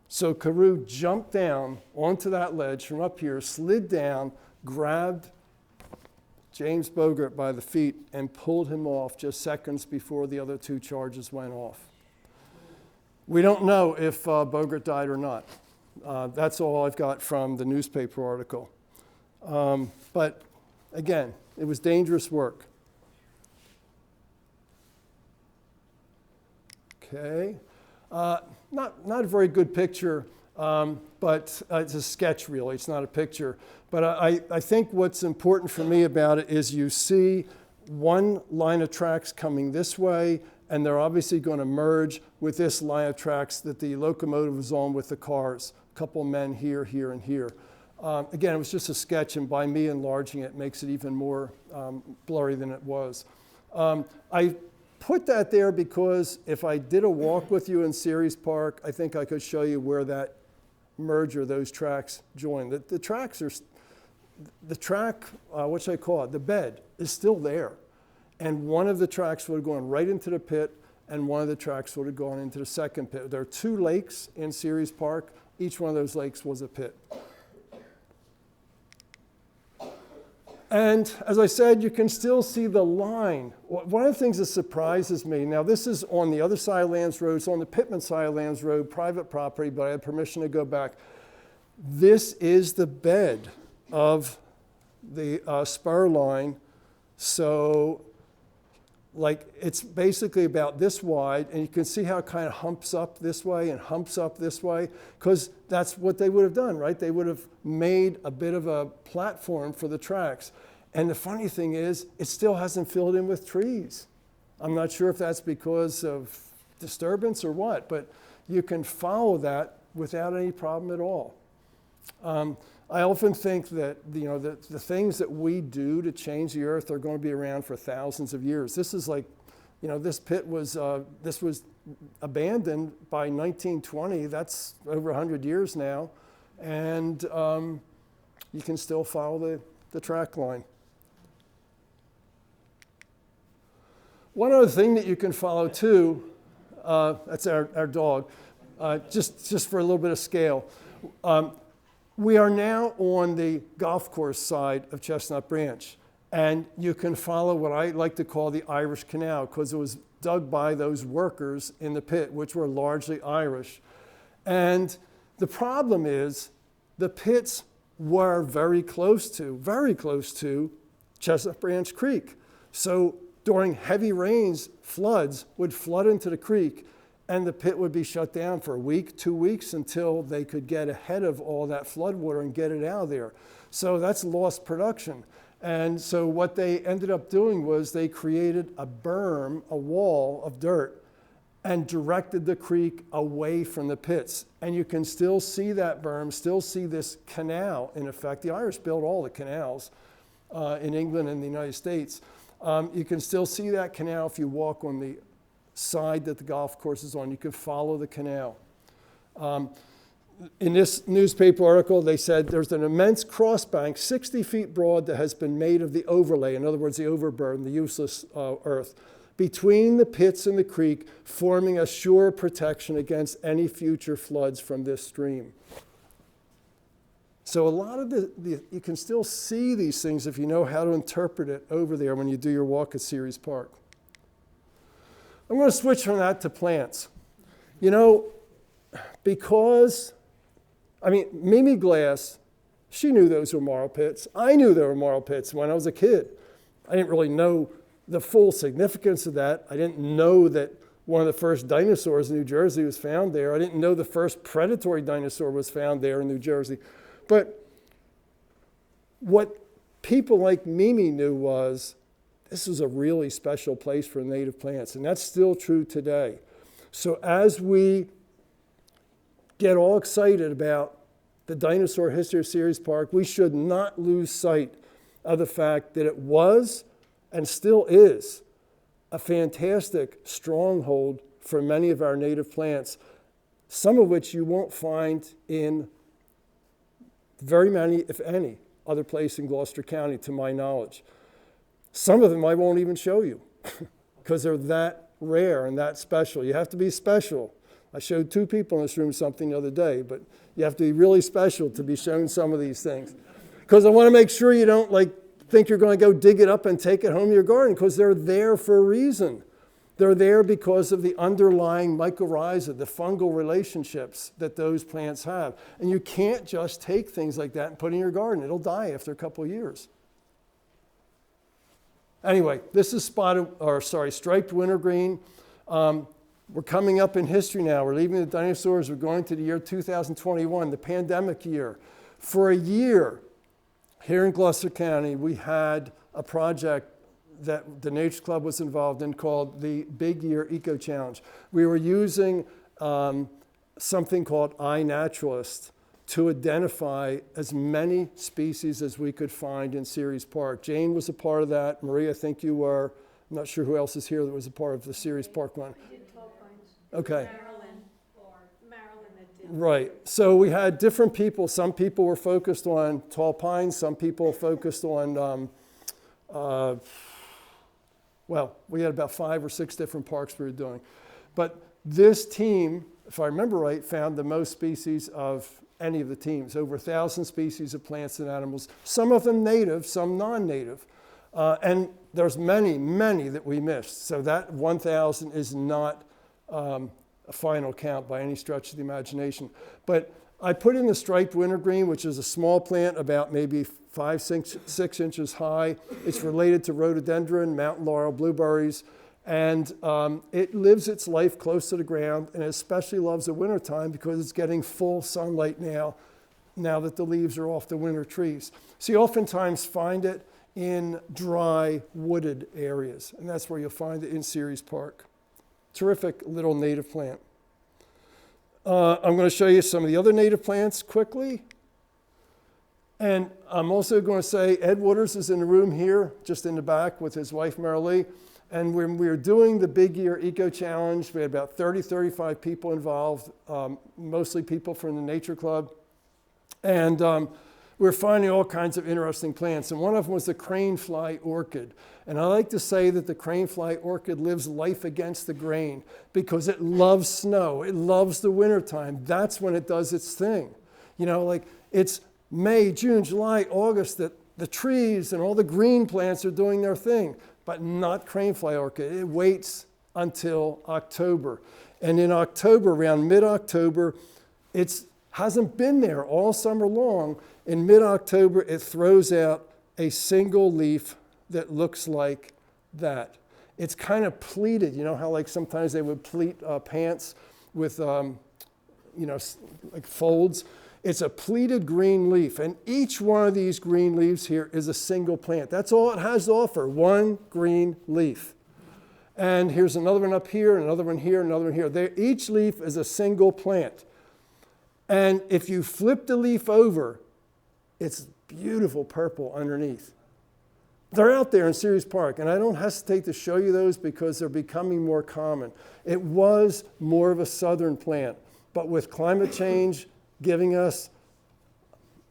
So Carew jumped down onto that ledge from up here, slid down, grabbed James Bogart by the feet and pulled him off just seconds before the other 2 charges went off. We don't know if Bogart died or not. That's all I've got from the newspaper article. But again, it was dangerous work. Okay. Not a very good picture, but it's a sketch really, it's not a picture. But I think what's important for me about it is you see one line of tracks coming this way, and they're obviously going to merge with this line of tracks that the locomotive was on with the cars. A couple men here, here, and here. Again, it was just a sketch, and by me enlarging it makes it even more blurry than it was. I put that there because if I did a walk with you in Ceres Park, I think I could show you where that merger, those tracks join. The tracks are, the track, what should I call it? The bed is still there. And one of the tracks would have gone right into the pit, and one of the tracks would have gone into the second pit. There are 2 lakes in Ceres Park. Each one of those lakes was a pit. And as I said, you can still see the line. One of the things that surprises me, now this is on the other side of Lands Road, it's on the Pittman side of Lands Road, private property, but I had permission to go back. This is the bed of the spur line. So like it's basically about this wide, and you can see how it kind of humps up this way and humps up this way, because that's what they would have done, right? They would have made a bit of a platform for the tracks. And the funny thing is, it still hasn't filled in with trees. I'm not sure if that's because of disturbance or what, but you can follow that without any problem at all. I often think that the things that we do to change the earth are going to be around for thousands of years. This is like, this pit was abandoned by 1920. That's over 100 years now, and you can still follow the track line. One other thing that you can follow too, that's our dog, just for a little bit of scale. We are now on the golf course side of Chestnut Branch, and you can follow what I like to call the Irish Canal, because it was dug by those workers in the pit, which were largely Irish. And the problem is the pits were very close to Chestnut Branch Creek. So during heavy rains, floods would flood into the creek, and the pit would be shut down for a week, 2 weeks, until they could get ahead of all that flood water and get it out of there. So that's lost production. And so what they ended up doing was they created a berm, a wall of dirt, and directed the creek away from the pits. And you can still see that berm, still see this canal in effect. The Irish built all the canals in England and the United States. You can still see that canal if you walk on the side that the golf course is on. You can follow the canal. In this newspaper article, they said there's an immense crossbank 60 feet broad that has been made of the overlay, in other words, the overburden, the useless earth, between the pits and the creek, forming a sure protection against any future floods from this stream. So a lot of you can still see these things if you know how to interpret it over there when you do your walk at Ceres Park. I'm going to switch from that to plants. Because, Mimi Glass, she knew those were marl pits. I knew there were marl pits when I was a kid. I didn't really know the full significance of that. I didn't know that one of the first dinosaurs in New Jersey was found there. I didn't know the first predatory dinosaur was found there in New Jersey. But what people like Mimi knew was this was a really special place for native plants, and that's still true today. So as we get all excited about the dinosaur history of Ceres Park, we should not lose sight of the fact that it was and still is a fantastic stronghold for many of our native plants, some of which you won't find in very many, if any, other place in Gloucester County, to my knowledge. Some of them I won't even show you because they're that rare and that special. You have to be special. I showed 2 people in this room something the other day, but you have to be really special to be shown some of these things. Because I want to make sure you don't think you're going to go dig it up and take it home to your garden, because they're there for a reason. They're there because of the underlying mycorrhiza, the fungal relationships that those plants have. And you can't just take things like that and put it in your garden. It'll die after a couple of years. Anyway, this is striped wintergreen. We're coming up in history now. We're leaving the dinosaurs. We're going to the year 2021, the pandemic year. For a year, here in Gloucester County, we had a project that the Nature Club was involved in called the Big Year Eco Challenge. We were using something called iNaturalist to identify as many species as we could find in Ceres Park. Jane was a part of that. Marie, I think you were. I'm not sure who else is here that was a part of the Ceres Park one. I did 12 pines. Okay. Marilyn that did. Right. So we had different people. Some people were focused on tall pines. Some people focused on, well, we had about 5 or 6 different parks we were doing. But this team, if I remember right, found the most species of any of the teams, over 1,000 species of plants and animals, some of them native, some non-native. And there's many, many that we missed. So that 1,000 is not a final count by any stretch of the imagination. But I put in the striped wintergreen, which is a small plant about maybe 5, 6 inches high. It's related to rhododendron, mountain laurel, blueberries, and it lives its life close to the ground, and it especially loves the wintertime because it's getting full sunlight now that the leaves are off the winter trees. So you oftentimes find it in dry, wooded areas, and that's where you'll find it in Ceres Park. Terrific little native plant. I'm going to show you some of the other native plants quickly. And I'm also going to say Ed Wooders is in the room here, just in the back with his wife, Marl. And when we were doing the Big Year Eco Challenge, we had about 30, 35 people involved, mostly people from the Nature Club. And we were finding all kinds of interesting plants. And one of them was the cranefly orchid. And I like to say that the cranefly orchid lives life against the grain because it loves snow. It loves the wintertime. That's when it does its thing. You know, like it's May, June, July, August that the trees and all the green plants are doing their thing, but not cranefly orchid. It waits until October. And in October, around mid-October, it hasn't been there all summer long. In mid-October, it throws out a single leaf that looks like that. It's kind of pleated. You know how like sometimes they would pleat pants with, like folds? It's a pleated green leaf, and each one of these green leaves here is a single plant. That's all it has to offer, one green leaf. And here's another one up here, another one here, another one here. Each leaf is a single plant. And if you flip the leaf over, it's beautiful purple underneath. They're out there in Ceres Park, and I don't hesitate to show you those because they're becoming more common. It was more of a southern plant, but with climate change giving us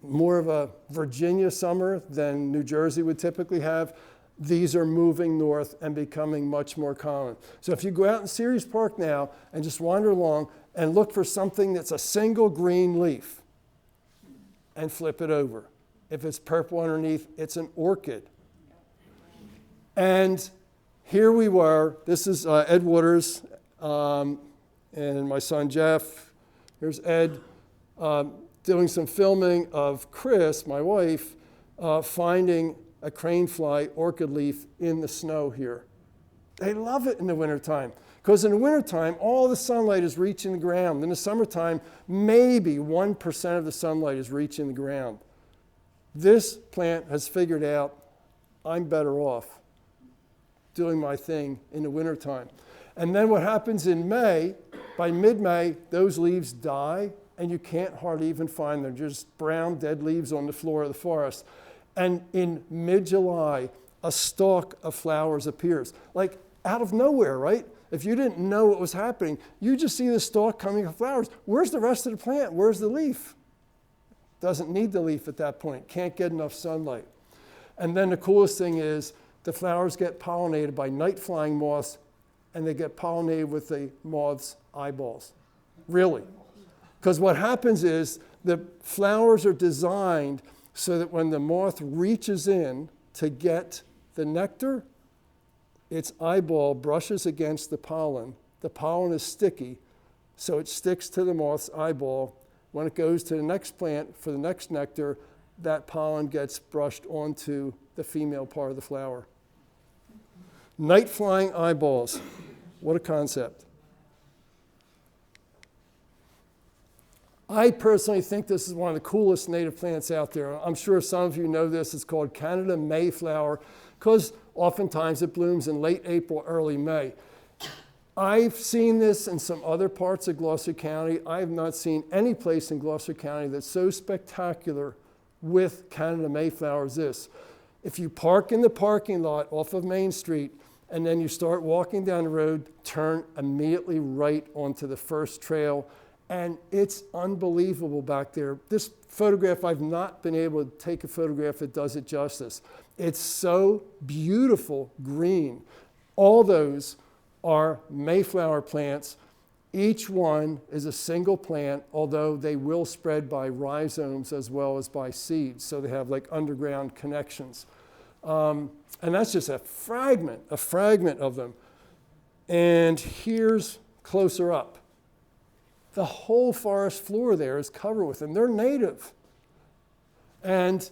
more of a Virginia summer than New Jersey would typically have, these are moving north and becoming much more common. So if you go out in Ceres Park now and just wander along and look for something that's a single green leaf and flip it over. If it's purple underneath, it's an orchid. And here we were. This is Ed Wooders and my son Jeff. Here's Ed. Doing some filming of Chris, my wife, finding a cranefly orchid leaf in the snow here. They love it in the wintertime because in the wintertime, all the sunlight is reaching the ground. In the summertime, maybe 1% of the sunlight is reaching the ground. This plant has figured out I'm better off doing my thing in the wintertime. And then what happens in May, by mid-May, those leaves die, and you can't hardly even find them, just brown dead leaves on the floor of the forest. And in mid-July, a stalk of flowers appears, like out of nowhere, right? If you didn't know what was happening, you just see the stalk coming of flowers. Where's the rest of the plant? Where's the leaf? Doesn't need the leaf at that point, can't get enough sunlight. And then the coolest thing is the flowers get pollinated by night-flying moths, and they get pollinated with the moth's eyeballs. Really. Because what happens is the flowers are designed so that when the moth reaches in to get the nectar, its eyeball brushes against the pollen. The pollen is sticky, so it sticks to the moth's eyeball. When it goes to the next plant for the next nectar, that pollen gets brushed onto the female part of the flower. Night-flying eyeballs. What a concept. I personally think this is one of the coolest native plants out there. I'm sure some of you know this. It's called Canada Mayflower because oftentimes it blooms in late April, early May. I've seen this in some other parts of Gloucester County. I have not seen any place in Gloucester County that's so spectacular with Canada Mayflower as this. If you park in the parking lot off of Main Street and then you start walking down the road, turn immediately right onto the first trail, and it's unbelievable back there. This photograph, I've not been able to take a photograph that does it justice. It's so beautiful green. All those are Mayflower plants. Each one is a single plant, although they will spread by rhizomes as well as by seeds, so they have like underground connections. And that's just a fragment of them. And here's closer up. The whole forest floor there is covered with them. They're native. And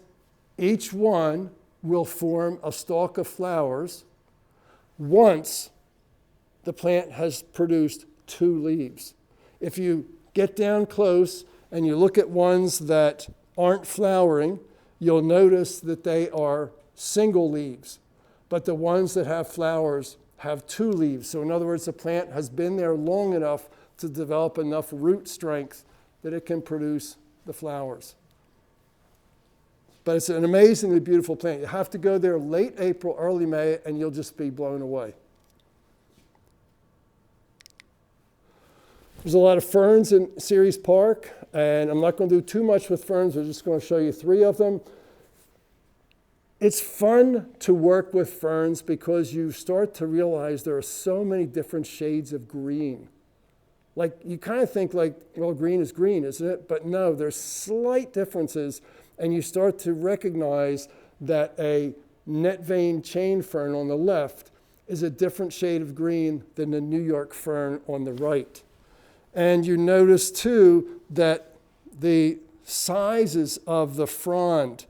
each one will form a stalk of flowers once the plant has produced 2 leaves. If you get down close and you look at ones that aren't flowering, you'll notice that they are single leaves, but the ones that have flowers have 2 leaves. So in other words, the plant has been there long enough to develop enough root strength that it can produce the flowers. But it's an amazingly beautiful plant. You have to go there late April, early May, and you'll just be blown away. There's a lot of ferns in Ceres Park, and I'm not going to do too much with ferns. I'm just going to show you 3 of them. It's fun to work with ferns because you start to realize there are so many different shades of green. Like, you kind of think like, well, green is green, isn't it? But no, there's slight differences, and you start to recognize that a net vein chain fern on the left is a different shade of green than the New York fern on the right. And you notice too that the sizes of the frond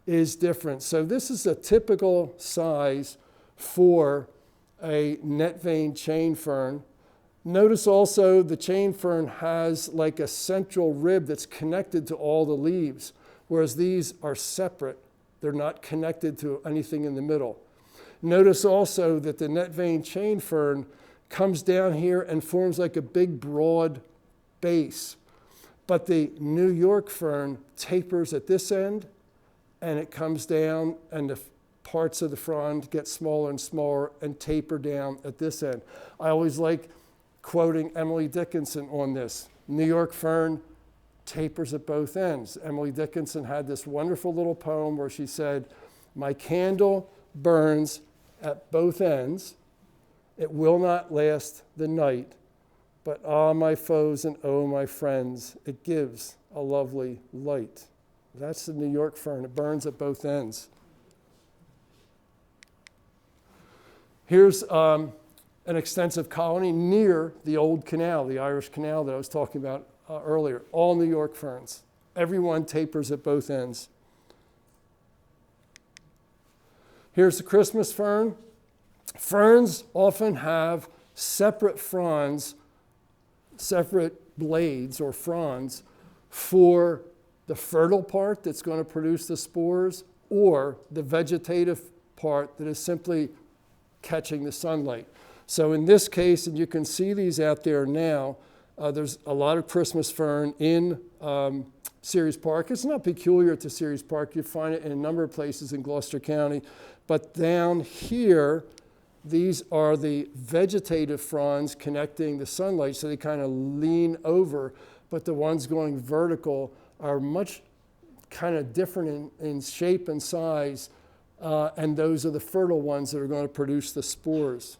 is different. So this is a typical size for a net vein chain fern. Notice also the chain fern has like a central rib that's connected to all the leaves, whereas these are separate. They're not connected to anything in the middle. Notice also that the net vein chain fern comes down here and forms like a big broad base. But the New York fern tapers at this end, and it comes down, and the parts of the frond get smaller and smaller and taper down at this end. I always like quoting Emily Dickinson on this. New York fern tapers at both ends. Emily Dickinson had this wonderful little poem where she said, "My candle burns at both ends. It will not last the night, but ah, my foes and oh, my friends, it gives a lovely light." That's the New York fern. It burns at both ends. Here's an extensive colony near the old canal, the Irish Canal that I was talking about earlier. All New York ferns. Everyone tapers at both ends. Here's the Christmas fern. Ferns often have separate fronds, separate blades or fronds for the fertile part that's going to produce the spores, or the vegetative part that is simply catching the sunlight. So in this case, and you can see these out there now, there's a lot of Christmas fern in Ceres Park. It's not peculiar to Ceres Park. You find it in a number of places in Gloucester County. But down here, these are the vegetative fronds connecting the sunlight, so they kind of lean over, but the ones going vertical are much kind of different in shape and size, and those are the fertile ones that are going to produce the spores.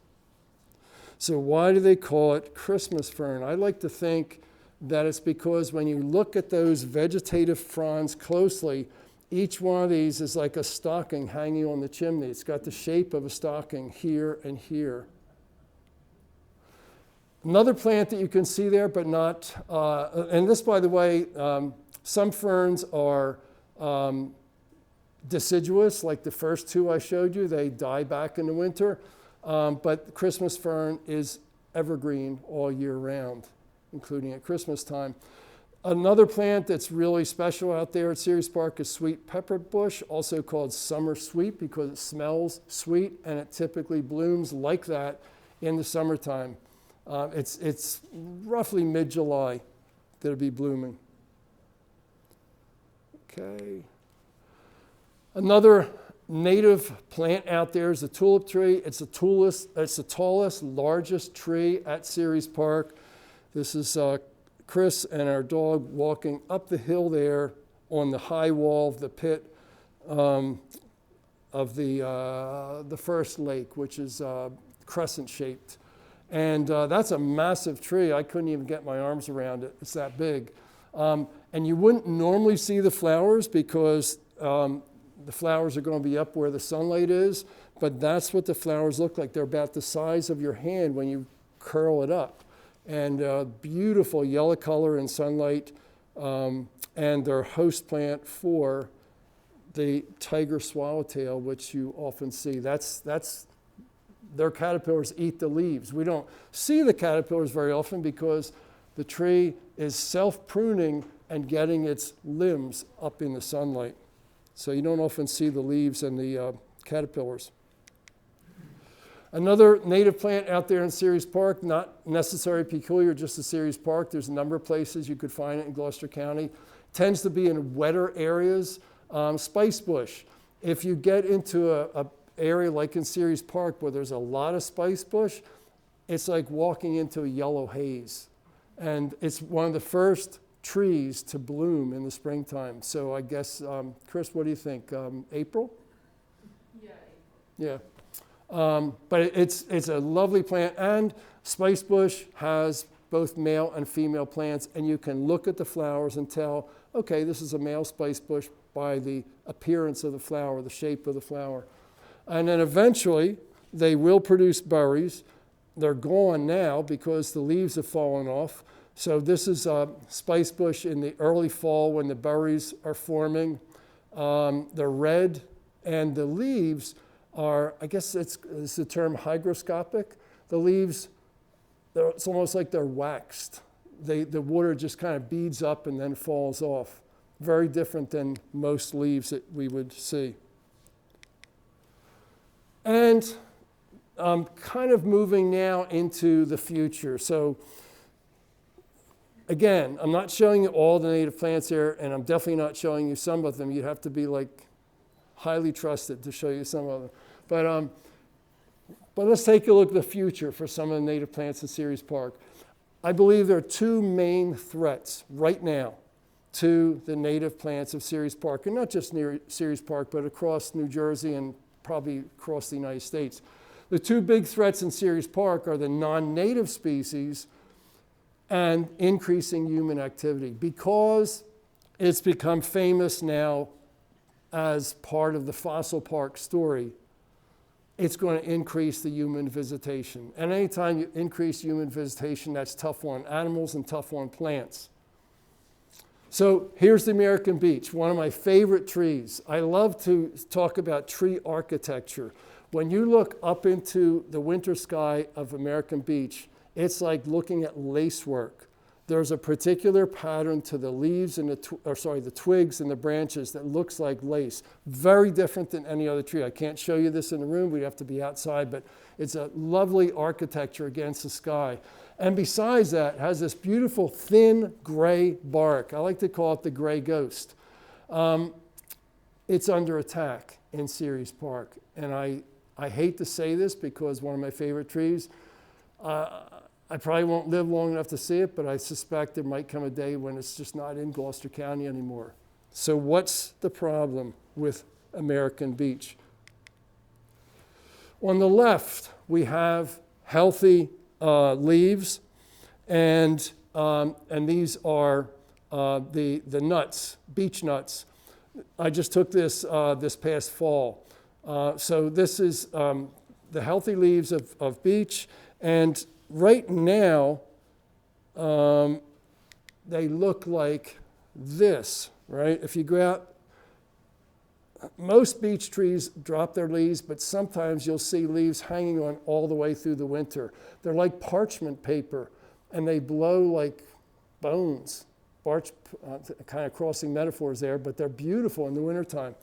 So why do they call it Christmas fern? I like to think that it's because when you look at those vegetative fronds closely, each one of these is like a stocking hanging on the chimney. It's got the shape of a stocking here and here. Another plant that you can see there, but not, and this, by the way, some ferns are deciduous, like the first 2 I showed you. They die back in the winter. But the Christmas fern is evergreen all year round, including at Christmas time. Another plant that's really special out there at Ceres Park is sweet pepper bush, also called summer sweet because it smells sweet, and it typically blooms like that in the summertime. It's roughly mid-July that it'll be blooming. Okay. Another native plant out there is the tulip tree. It's the tallest, largest tree at Ceres Park. This is Chris and our dog walking up the hill there on the high wall of the pit of the first lake, which is crescent shaped. And that's a massive tree. I couldn't even get my arms around it. It's that big. And you wouldn't normally see the flowers because the flowers are going to be up where the sunlight is, but that's what the flowers look like. They're about the size of your hand when you curl it up. And beautiful yellow color in sunlight. And they're host plant for the tiger swallowtail, which you often see. Their caterpillars eat the leaves. We don't see the caterpillars very often because the tree is self-pruning and getting its limbs up in the sunlight. So you don't often see the leaves and the caterpillars. Another native plant out there in Ceres Park, not necessarily peculiar just to Ceres Park. There's a number of places you could find it in Gloucester County. Tends to be in wetter areas. Spice bush. If you get into a area like in Ceres Park where there's a lot of spice bush, it's like walking into a yellow haze. And it's one of the first trees to bloom in the springtime. So I guess, Chris, what do you think? April? Yeah. Yeah. But it's a lovely plant, and spice bush has both male and female plants, and you can look at the flowers and tell, okay, this is a male spice bush by the appearance of the flower, the shape of the flower. And then eventually they will produce berries. They're gone now because the leaves have fallen off. So this is a spice bush in the early fall when the berries are forming. They're red, and the leaves are, I guess it's the term hygroscopic. The leaves, it's almost like they're waxed. The water just kind of beads up and then falls off. Very different than most leaves that we would see. And I'm kind of moving now into the future. So again, I'm not showing you all the native plants here, and I'm definitely not showing you some of them. You'd have to be like highly trusted to show you some of them. But let's take a look at the future for some of the native plants in Ceres Park. I believe there are two main threats right now to the native plants of Ceres Park, and not just near Ceres Park, but across New Jersey and probably across the United States. The two big threats in Ceres Park are the non-native species and increasing human activity, because it's become famous now as part of the fossil park story. It's going to increase the human visitation. And anytime you increase human visitation, that's tough on animals and tough on plants. So here's the American beech, one of my favorite trees. I love to talk about tree architecture. When you look up into the winter sky of American beech, it's like looking at lacework. There's a particular pattern to the leaves and the twigs and the branches that looks like lace. Very different than any other tree. I can't show you this in the room. We'd have to be outside, but it's a lovely architecture against the sky. And besides that, it has this beautiful thin gray bark. I like to call it the gray ghost. It's under attack in Ceres Park. And I hate to say this because one of my favorite trees, I probably won't live long enough to see it, but I suspect there might come a day when it's just not in Gloucester County anymore. So what's the problem with American beech? On the left, we have healthy leaves, and these are the nuts, beech nuts. I just took this this past fall. So this is the healthy leaves of beech, and right now, they look like this, right? If you go out, most beech trees drop their leaves, but sometimes you'll see leaves hanging on all the way through the winter. They're like parchment paper, and they blow like bones. Kind of crossing metaphors there, but they're beautiful in the wintertime.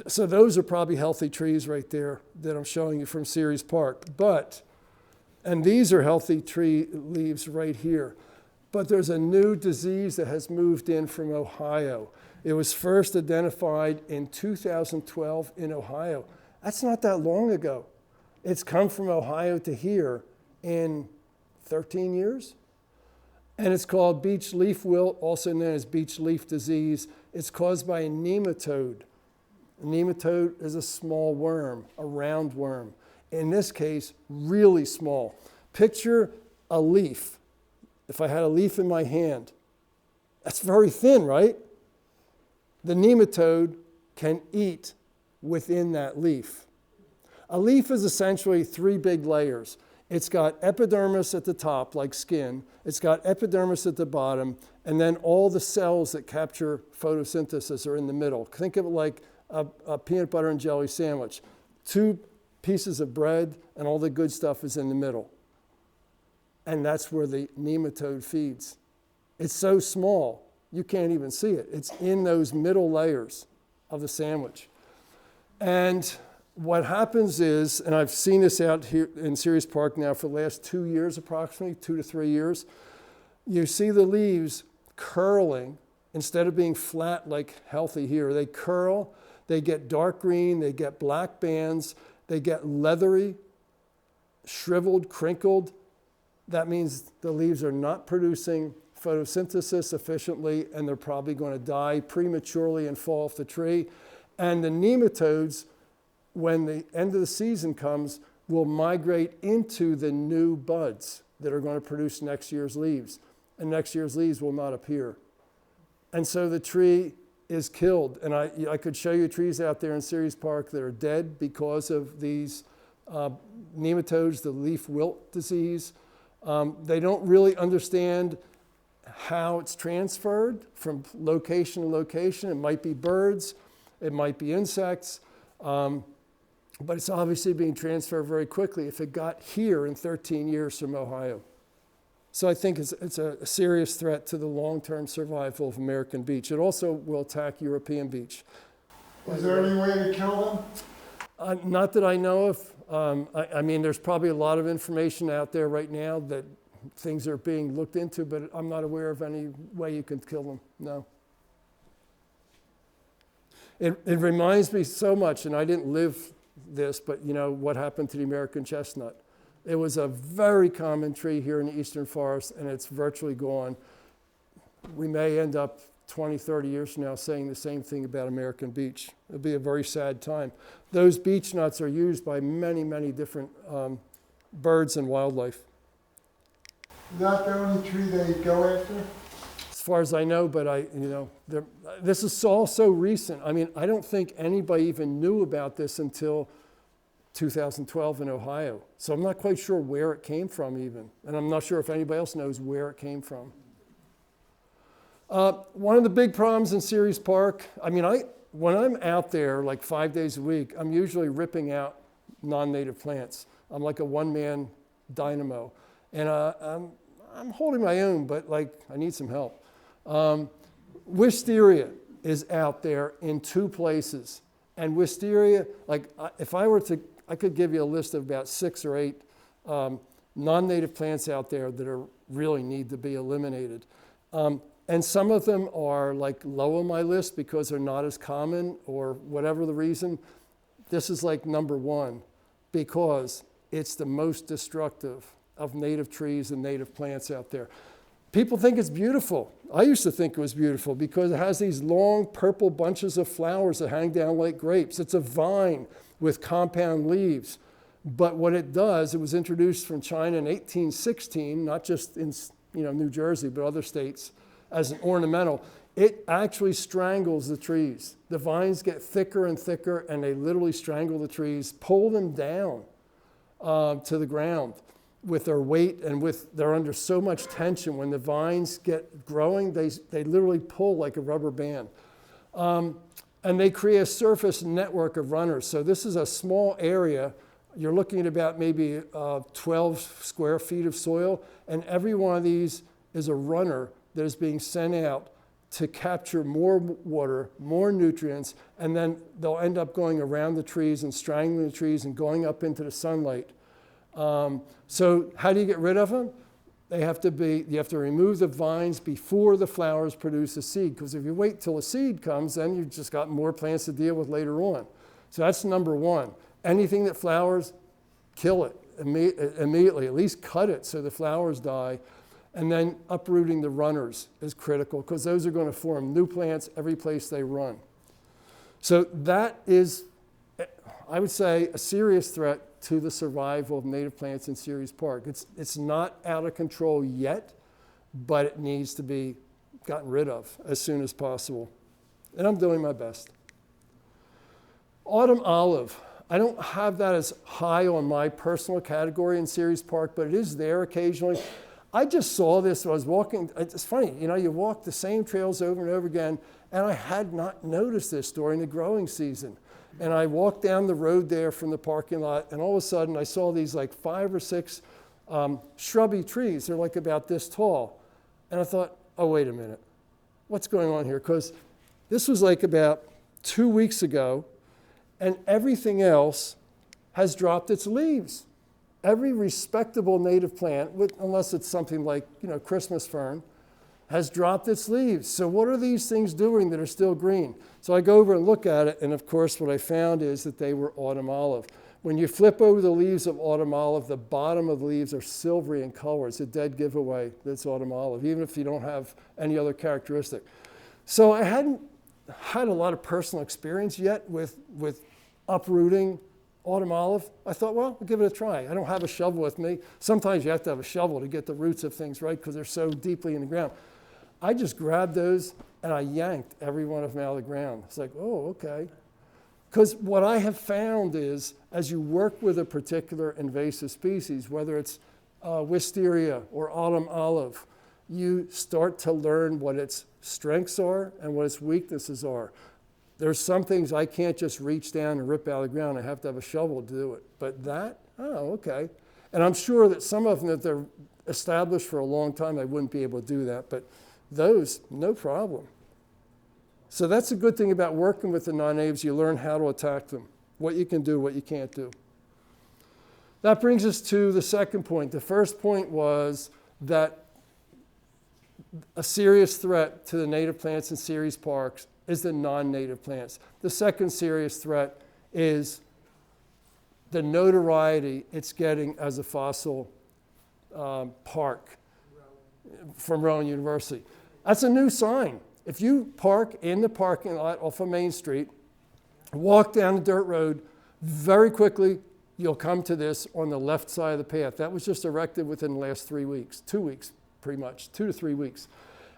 So those are probably healthy trees right there that I'm showing you from Ceres Park. And these are healthy tree leaves right here. But there's a new disease that has moved in from Ohio. It was first identified in 2012 in Ohio. That's not that long ago. It's come from Ohio to here in 13 years. And it's called beech leaf wilt, also known as beech leaf disease. It's caused by a nematode. A nematode is a small worm, a round worm. In this case, really small. Picture a leaf. If I had a leaf in my hand, that's very thin, right? The nematode can eat within that leaf. A leaf is essentially 3 big layers. It's got epidermis at the top, like skin. It's got epidermis at the bottom, and then all the cells that capture photosynthesis are in the middle. Think of it like a peanut butter and jelly sandwich. 2 pieces of bread, and all the good stuff is in the middle. And that's where the nematode feeds. It's so small, you can't even see it. It's in those middle layers of the sandwich. And what happens is, and I've seen this out here in Ceres Park now for the last 2 years approximately, 2 to 3 years, you see the leaves curling instead of being flat like healthy here. They curl, they get dark green, they get black bands, they get leathery, shriveled, crinkled. That means the leaves are not producing photosynthesis efficiently, and they're probably going to die prematurely and fall off the tree. And the nematodes, when the end of the season comes, will migrate into the new buds that are going to produce next year's leaves. And next year's leaves will not appear. And so the tree is killed. And I could show you trees out there in Ceres Park that are dead because of these nematodes, the leaf wilt disease. They don't really understand how it's transferred from location to location. It might be birds, it might be insects, but it's obviously being transferred very quickly if it got here in 13 years from Ohio. So I think it's a serious threat to the long-term survival of American beech. It also will attack European beech. Is there any way to kill them? Not that I know of. I mean, there's probably a lot of information out there right now that things are being looked into, but I'm not aware of any way you can kill them, no. It reminds me so much, and I didn't live this, but you know, what happened to the American chestnut. It was a very common tree here in the eastern forest, and it's virtually gone. We may end up 20, 30 years from now saying the same thing about American beech. It'll be a very sad time. Those beech nuts are used by many, many different birds and wildlife. Is that the only tree they go after? As far as I know, but this is all so recent. I mean, I don't think anybody even knew about this until 2012 in Ohio. So I'm not quite sure where it came from even. And I'm not sure if anybody else knows where it came from. One of the big problems in Ceres Park, I mean, when I'm out there like 5 days a week, I'm usually ripping out non-native plants. I'm like a one-man dynamo. And I'm holding my own, but like I need some help. Wisteria is out there in 2 places. And wisteria, like if I were to, I could give you a list of about 6 or 8 non-native plants out there that really need to be eliminated. And some of them are like low on my list because they're not as common or whatever the reason. This is like number 1 because it's the most destructive of native trees and native plants out there. People think it's beautiful. I used to think it was beautiful because it has these long purple bunches of flowers that hang down like grapes. It's a vine with compound leaves. But what it does, it was introduced from China in 1816, not just in New Jersey, but other states, as an ornamental. It actually strangles the trees. The vines get thicker and thicker, and they literally strangle the trees, pull them down to the ground with their weight, and they're under so much tension. When the vines get growing, they literally pull like a rubber band. And they create a surface network of runners. So this is a small area. You're looking at about maybe 12 square feet of soil, and every one of these is a runner that is being sent out to capture more water, more nutrients, and then they'll end up going around the trees and strangling the trees and going up into the sunlight. So how do you get rid of them? you have to remove the vines before the flowers produce a seed, because if you wait till a seed comes, then you've just got more plants to deal with later on. So that's number one. Anything that flowers, kill it immediately, at least cut it so the flowers die. And then uprooting the runners is critical, because those are going to form new plants every place they run. So that is, I would say, a serious threat to the survival of native plants in Ceres Park. It's not out of control yet, but it needs to be gotten rid of as soon as possible. And I'm doing my best. Autumn olive. I don't have that as high on my personal category in Ceres Park, but it is there occasionally. I just saw this when I was walking. It's funny, you walk the same trails over and over again, and I had not noticed this during the growing season. And I walked down the road there from the parking lot, and all of a sudden I saw these like 5 or 6 shrubby trees. They're like about this tall. And I thought, oh, wait a minute. What's going on here? Because this was like about 2 weeks ago, and everything else has dropped its leaves. Every respectable native plant, unless it's something like Christmas fern, has dropped its leaves. So what are these things doing that are still green? So I go over and look at it, and of course what I found is that they were autumn olive. When you flip over the leaves of autumn olive, the bottom of the leaves are silvery in color. It's a dead giveaway that it's autumn olive, even if you don't have any other characteristic. So I hadn't had a lot of personal experience yet with uprooting autumn olive. I thought, well, I'll give it a try. I don't have a shovel with me. Sometimes you have to have a shovel to get the roots of things right, because they're so deeply in the ground. I just grabbed those and I yanked every one of them out of the ground. It's like, oh, okay. Because what I have found is, as you work with a particular invasive species, whether it's wisteria or autumn olive, you start to learn what its strengths are and what its weaknesses are. There's some things I can't just reach down and rip out of the ground. I have to have a shovel to do it. But that, oh, okay. And I'm sure that some of them, that they're established for a long time, I wouldn't be able to do that. But those, no problem. So that's a good thing about working with the non-natives. You learn how to attack them, what you can do, what you can't do. That brings us to the second point. The first point was that a serious threat to the native plants in Ceres Parks is the non-native plants. The second serious threat is the notoriety it's getting as a fossil park from Rowan University. That's a new sign. If you park in the parking lot off of Main Street, walk down the dirt road, very quickly you'll come to this on the left side of the path. That was just erected within the last 3 weeks, 2 weeks pretty much, 2 to 3 weeks.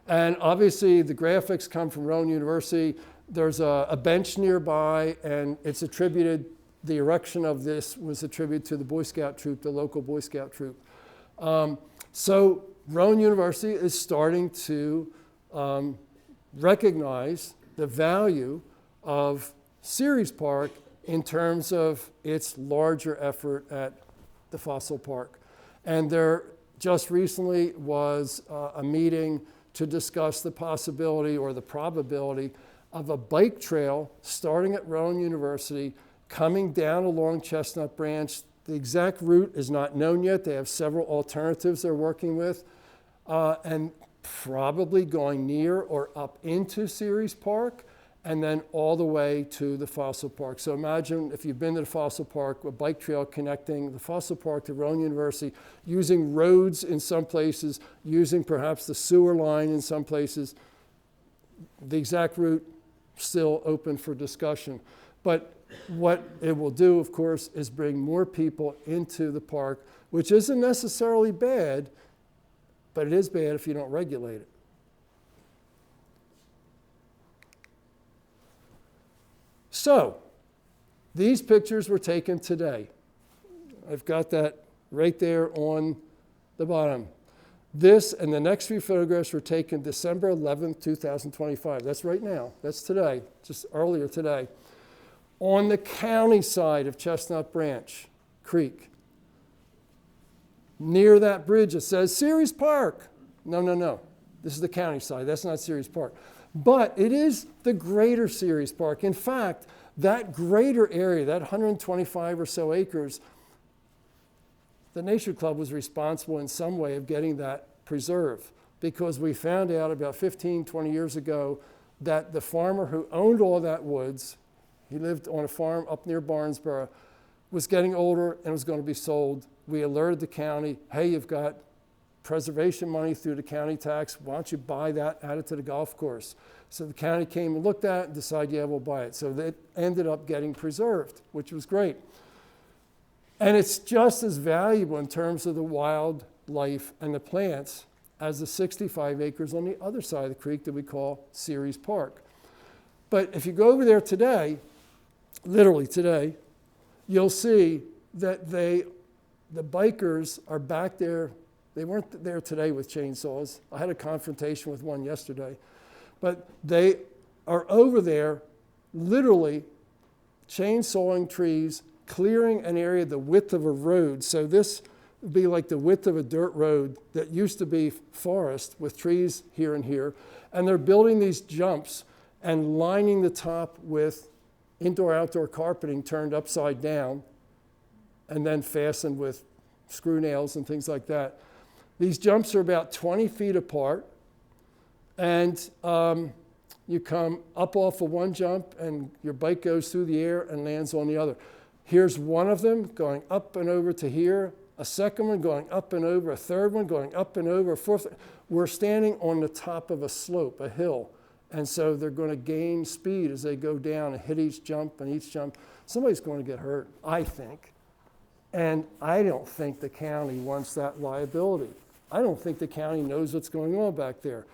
And obviously the graphics come from Rowan University. There's a bench nearby, and it's attributed, the erection of this was attributed to the Boy Scout troop, the local Boy Scout troop. So Rowan University is starting to recognize the value of Ceres Park in terms of its larger effort at the fossil park. And there just recently was a meeting to discuss the possibility or the probability of a bike trail starting at Rowan University, coming down along Chestnut Branch. The exact route is not known yet. They have several alternatives they're working with, and probably going near or up into Ceres Park, and then all the way to the fossil park. So imagine if you've been to the fossil park, a bike trail connecting the fossil park to Rowan University, using roads in some places, using perhaps the sewer line in some places. The exact route still open for discussion. But what it will do, of course, is bring more people into the park, which isn't necessarily bad, but it is bad if you don't regulate it. So, these pictures were taken today. I've got that right there on the bottom. This and the next few photographs were taken December 11th, 2025. That's right now. That's today, just earlier today. On the county side of Chestnut Branch Creek. Near that bridge, it says Ceres Park. No. This is the county side. That's not Ceres Park. But it is the greater Ceres Park. In fact, that greater area, that 125 or so acres, the Nature Club was responsible in some way of getting that preserved, because we found out about 15, 20 years ago that the farmer who owned all that woods, he lived on a farm up near Barnesboro, was getting older and was going to be sold. We alerted the county, hey, you've got preservation money through the county tax, why don't you buy that, add it to the golf course? So the county came and looked at it and decided, yeah, we'll buy it. So it ended up getting preserved, which was great. And it's just as valuable in terms of the wildlife and the plants as the 65 acres on the other side of the creek that we call Ceres Park. But if you go over there today, literally today, you'll see that the bikers are back there. They weren't there today with chainsaws. I had a confrontation with one yesterday. But they are over there literally chainsawing trees, clearing an area the width of a road. So this would be like the width of a dirt road that used to be forest with trees here and here. And they're building these jumps and lining the top with indoor-outdoor carpeting turned upside down and then fastened with screw nails and things like that. These jumps are about 20 feet apart, and you come up off of one jump and your bike goes through the air and lands on the other. Here's one of them going up and over to here, a second one going up and over, a third one going up and over, a fourth. We're standing on the top of a slope, a hill, and so they're going to gain speed as they go down and hit each jump, and each jump, somebody's going to get hurt, I think. And I don't think the county wants that liability. I don't think the county knows what's going on back there.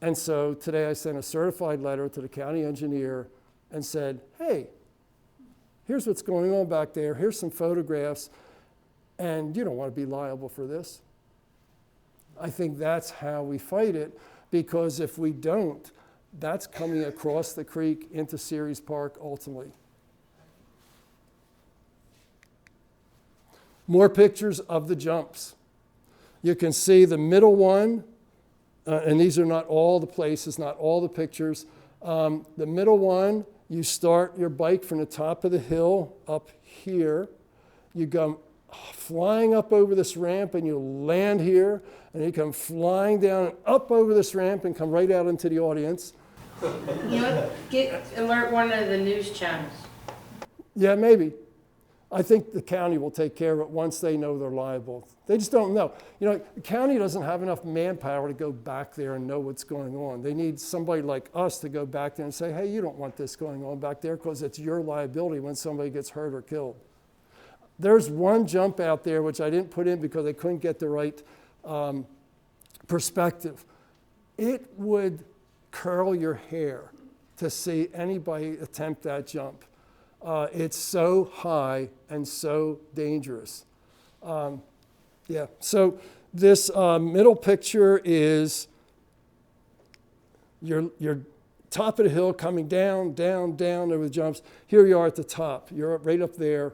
And so today I sent a certified letter to the county engineer and said, hey, here's what's going on back there. Here's some photographs. And you don't want to be liable for this. I think that's how we fight it, because if we don't, that's coming across the creek into Ceres Park ultimately. More pictures of the jumps. You can see the middle one, and these are not all the places, not all the pictures. The middle one, you start your bike from the top of the hill up here. You go flying up over this ramp and you land here, and you come flying down and up over this ramp and come right out into the audience. You know, alert one of the news channels. Yeah, maybe. I think the county will take care of it once they know they're liable. They just don't know. You know, the county doesn't have enough manpower to go back there and know what's going on. They need somebody like us to go back there and say, hey, you don't want this going on back there because it's your liability when somebody gets hurt or killed. There's one jump out there which I didn't put in because I couldn't get the right perspective. It would curl your hair to see anybody attempt that jump. It's so high and so dangerous. Yeah, so this middle picture is your top of the hill coming down, down, down over the jumps. Here you are at the top. You're right up there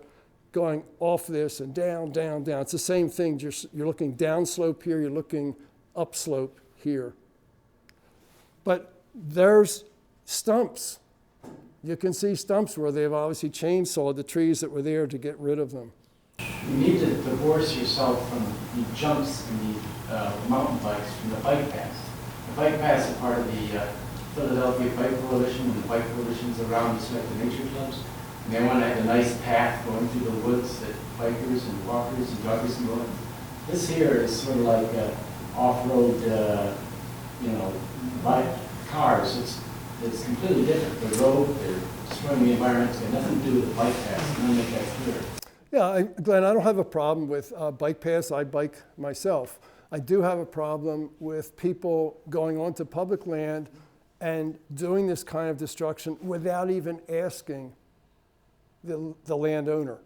going off this and down, down, down. It's the same thing. You're looking downslope here. You're looking upslope here. But there's stumps. You can see stumps where they've obviously chainsawed the trees that were there to get rid of them. You need to divorce yourself from the jumps and the mountain bikes from the bike paths. The bike paths are part of the Philadelphia Bike Coalition and the bike coalitions around the selected nature clubs. And they want to have a nice path going through the woods that bikers and walkers and joggers can go on. This here is sort of like off-road, bike cars. It's completely different. The road, they're destroying the environment. It's got nothing to do with the bike paths. And I make that clear. Yeah, Glenn, I don't have a problem with bike paths. I bike myself. I do have a problem with people going onto public land and doing this kind of destruction without even asking the landowner,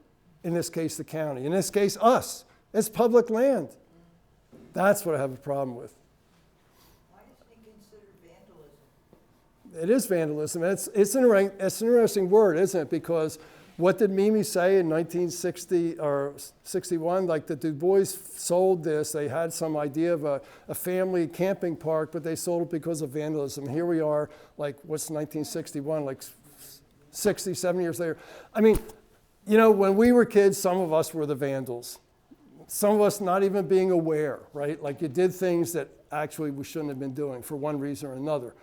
in this case the county, in this case us. It's public land. That's what I have a problem with. Why isn't it considered vandalism? It is vandalism. It's an interesting word, isn't it? Because what did Mimi say in 1960 or 61? Like the Du Bois sold this. They had some idea of a family camping park, but they sold it because of vandalism. Here we are, like, what's 1961? Like 60, 70 years later. I mean, you know, when we were kids, some of us were the vandals. some of us not even being aware, right? Like you did things that actually we shouldn't have been doing for one reason or another.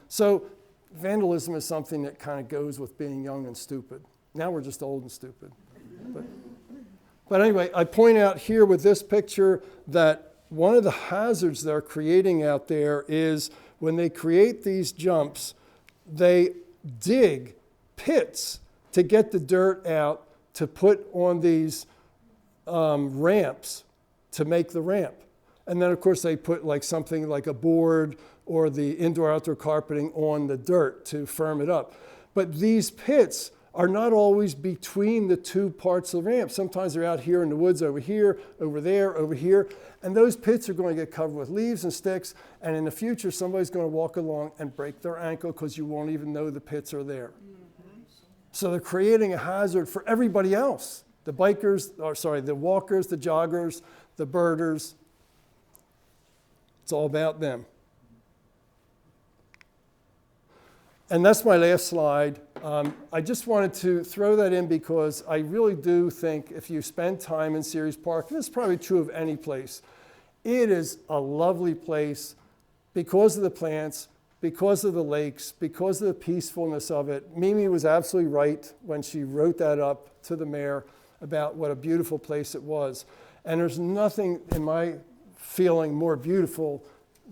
So vandalism is something that kind of goes with being young and stupid. Now we're just old and stupid. But anyway, I point out here with this picture that one of the hazards they're creating out there is when they create these jumps, they dig pits to get the dirt out to put on these ramps to make the ramp. And then, of course, they put like something like a board or the indoor-outdoor carpeting on the dirt to firm it up. But these pits are not always between the two parts of the ramp. Sometimes they're out here in the woods over here, over there, over here. And those pits are going to get covered with leaves and sticks. And in the future, somebody's going to walk along and break their ankle because you won't even know the pits are there. So they're creating a hazard for everybody else. The bikers, or sorry, the walkers, the joggers, the birders. It's all about them. And that's my last slide. I just wanted to throw that in because I really do think if you spend time in Ceres Park, and it's probably true of any place, it is a lovely place because of the plants, because of the lakes, because of the peacefulness of it. Mimi was absolutely right when she wrote that up to the mayor about what a beautiful place it was. And there's nothing, in my feeling, more beautiful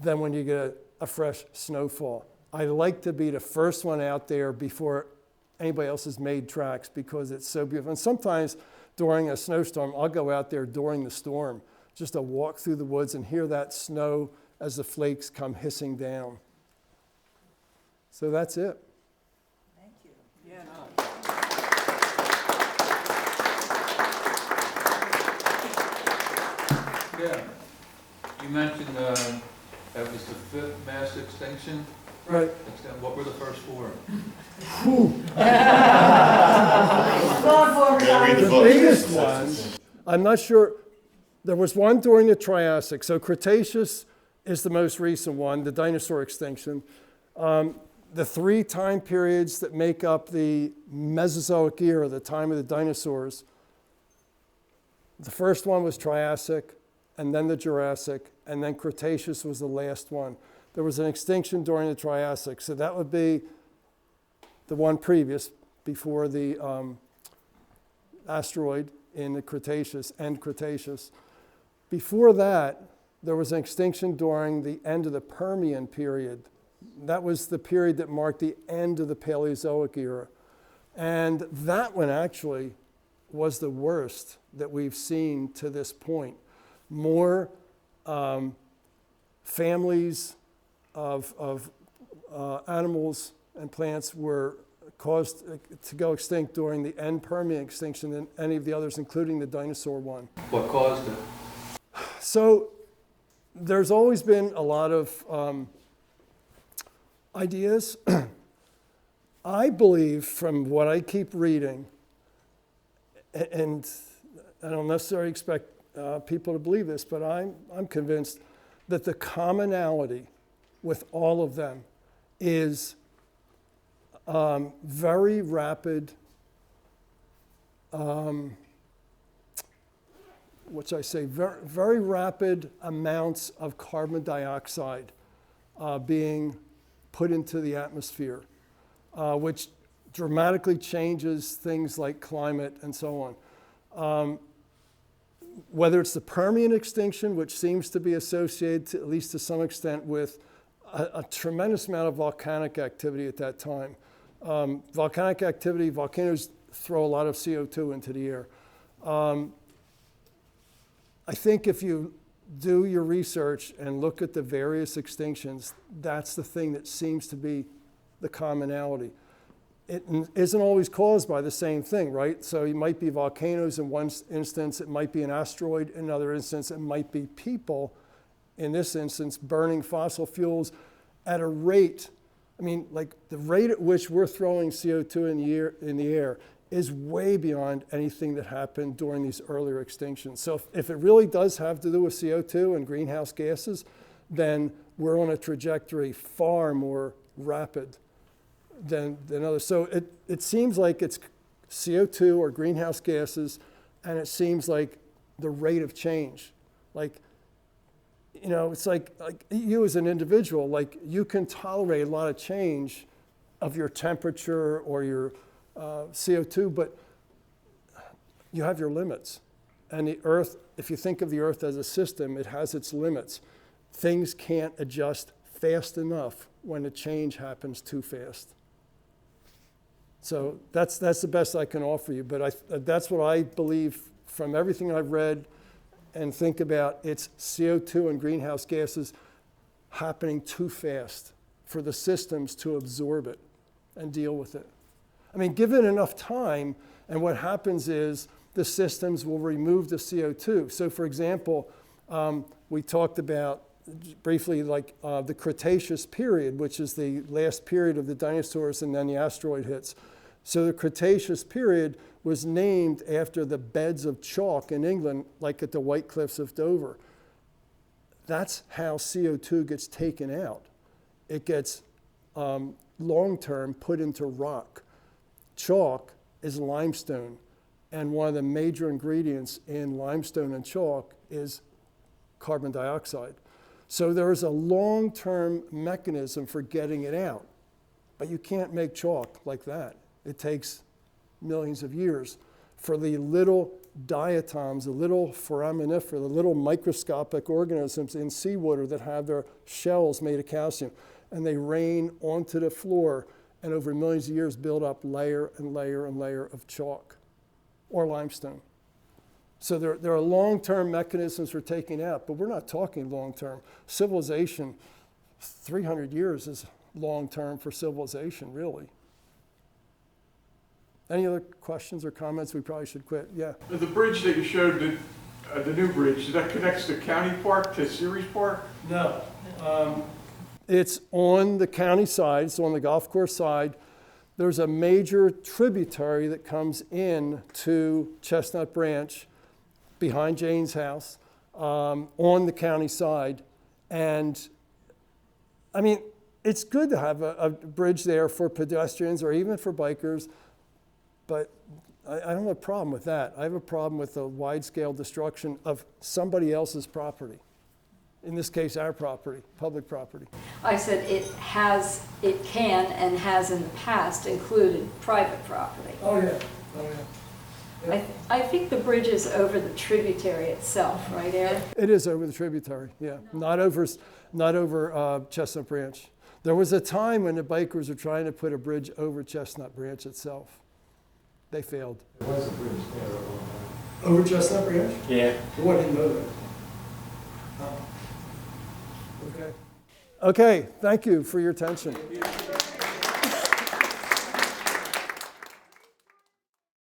than when you get a fresh snowfall. I like to be the first one out there before anybody else has made tracks because it's so beautiful. And sometimes during a snowstorm, I'll go out there during the storm just to walk through the woods and hear that snow as the flakes come hissing down. So that's it. Thank you. Yeah, you mentioned that was the fifth mass extinction. Right. What were the first four? Going forward, The biggest one, I'm not sure, there was one during the Triassic. So Cretaceous is the most recent one, the dinosaur extinction. The three time periods that make up the Mesozoic era, the time of the dinosaurs, the first one was Triassic, and then the Jurassic, and then Cretaceous was the last one. There was an extinction during the Triassic, so that would be the one previous, before the asteroid in the Cretaceous, end Cretaceous. Before that, there was an extinction during the end of the Permian period. That was the period that marked the end of the Paleozoic era. And that one actually was the worst that we've seen to this point. More families of animals and plants were caused to go extinct during the end Permian extinction than any of the others, including the dinosaur one. What caused it? So there's always been a lot of ideas. I believe, from what I keep reading, and I don't necessarily expect people to believe this, but I'm convinced that the commonality with all of them is very rapid, very rapid amounts of carbon dioxide being put into the atmosphere, which dramatically changes things like climate and so on. Whether it's the Permian extinction, which seems to be associated, to, at least to some extent, with a tremendous amount of volcanic activity at that time. Volcanic activity, volcanoes throw a lot of CO2 into the air. I think if you do your research and look at the various extinctions, that's the thing that seems to be the commonality. It isn't always caused by the same thing, right? So it might be volcanoes in one instance, it might be an asteroid in another instance, it might be people, in this instance, burning fossil fuels at a rate, I mean, like the rate at which we're throwing CO2 in the air is way beyond anything that happened during these earlier extinctions. So if it really does have to do with CO2 and greenhouse gases, then we're on a trajectory far more rapid than others. So it seems like it's CO2 or greenhouse gases, and it seems like the rate of change. Like, you know, it's like you as an individual, like you can tolerate a lot of change of your temperature or your CO2, but you have your limits. And the Earth, if you think of the Earth as a system, it has its limits. Things can't adjust fast enough when a change happens too fast. So that's the best I can offer you, but that's what I believe from everything I've read and think about. It's CO2 and greenhouse gases happening too fast for the systems to absorb it and deal with it. I mean, give it enough time, and what happens is the systems will remove the CO2. So for example, we talked about briefly like the Cretaceous period, which is the last period of the dinosaurs, and then the asteroid hits. So the Cretaceous period was named after the beds of chalk in England, like at the White Cliffs of Dover. That's how CO2 gets taken out. It gets long-term put into rock. Chalk is limestone, and one of the major ingredients in limestone and chalk is carbon dioxide. So there is a long-term mechanism for getting it out, but you can't make chalk like that. It takes millions of years for the little diatoms, the little foraminifera, the little microscopic organisms in seawater that have their shells made of calcium, and they rain onto the floor and over millions of years build up layer and layer and layer of chalk or limestone. So there are long-term mechanisms for taking out, but we're not talking long-term. Civilization, 300 years is long-term for civilization, really. Any other questions or comments? We probably should quit. Yeah. The bridge that you showed, the new bridge, that connects the county park to Ceres Park? No. It's on the county side, it's on the golf course side. There's a major tributary that comes in to Chestnut Branch behind Jane's house on the county side. And I mean, it's good to have a bridge there for pedestrians or even for bikers, but I don't have a problem with that. I have a problem with the wide-scale destruction of somebody else's property. In this case, our property, public property. I said it can and has in the past included private property. Oh, yeah. Oh, yeah. I think the bridge is over the tributary itself, right, Erik? It is over the tributary, yeah. Not over Chestnut Branch. There was a time when the bikers were trying to put a bridge over Chestnut Branch itself. They failed. There was a bridge there at one time. Over Chestnut Branch? Yeah. Well, I didn't know that. Okay. Okay, thank you for your attention.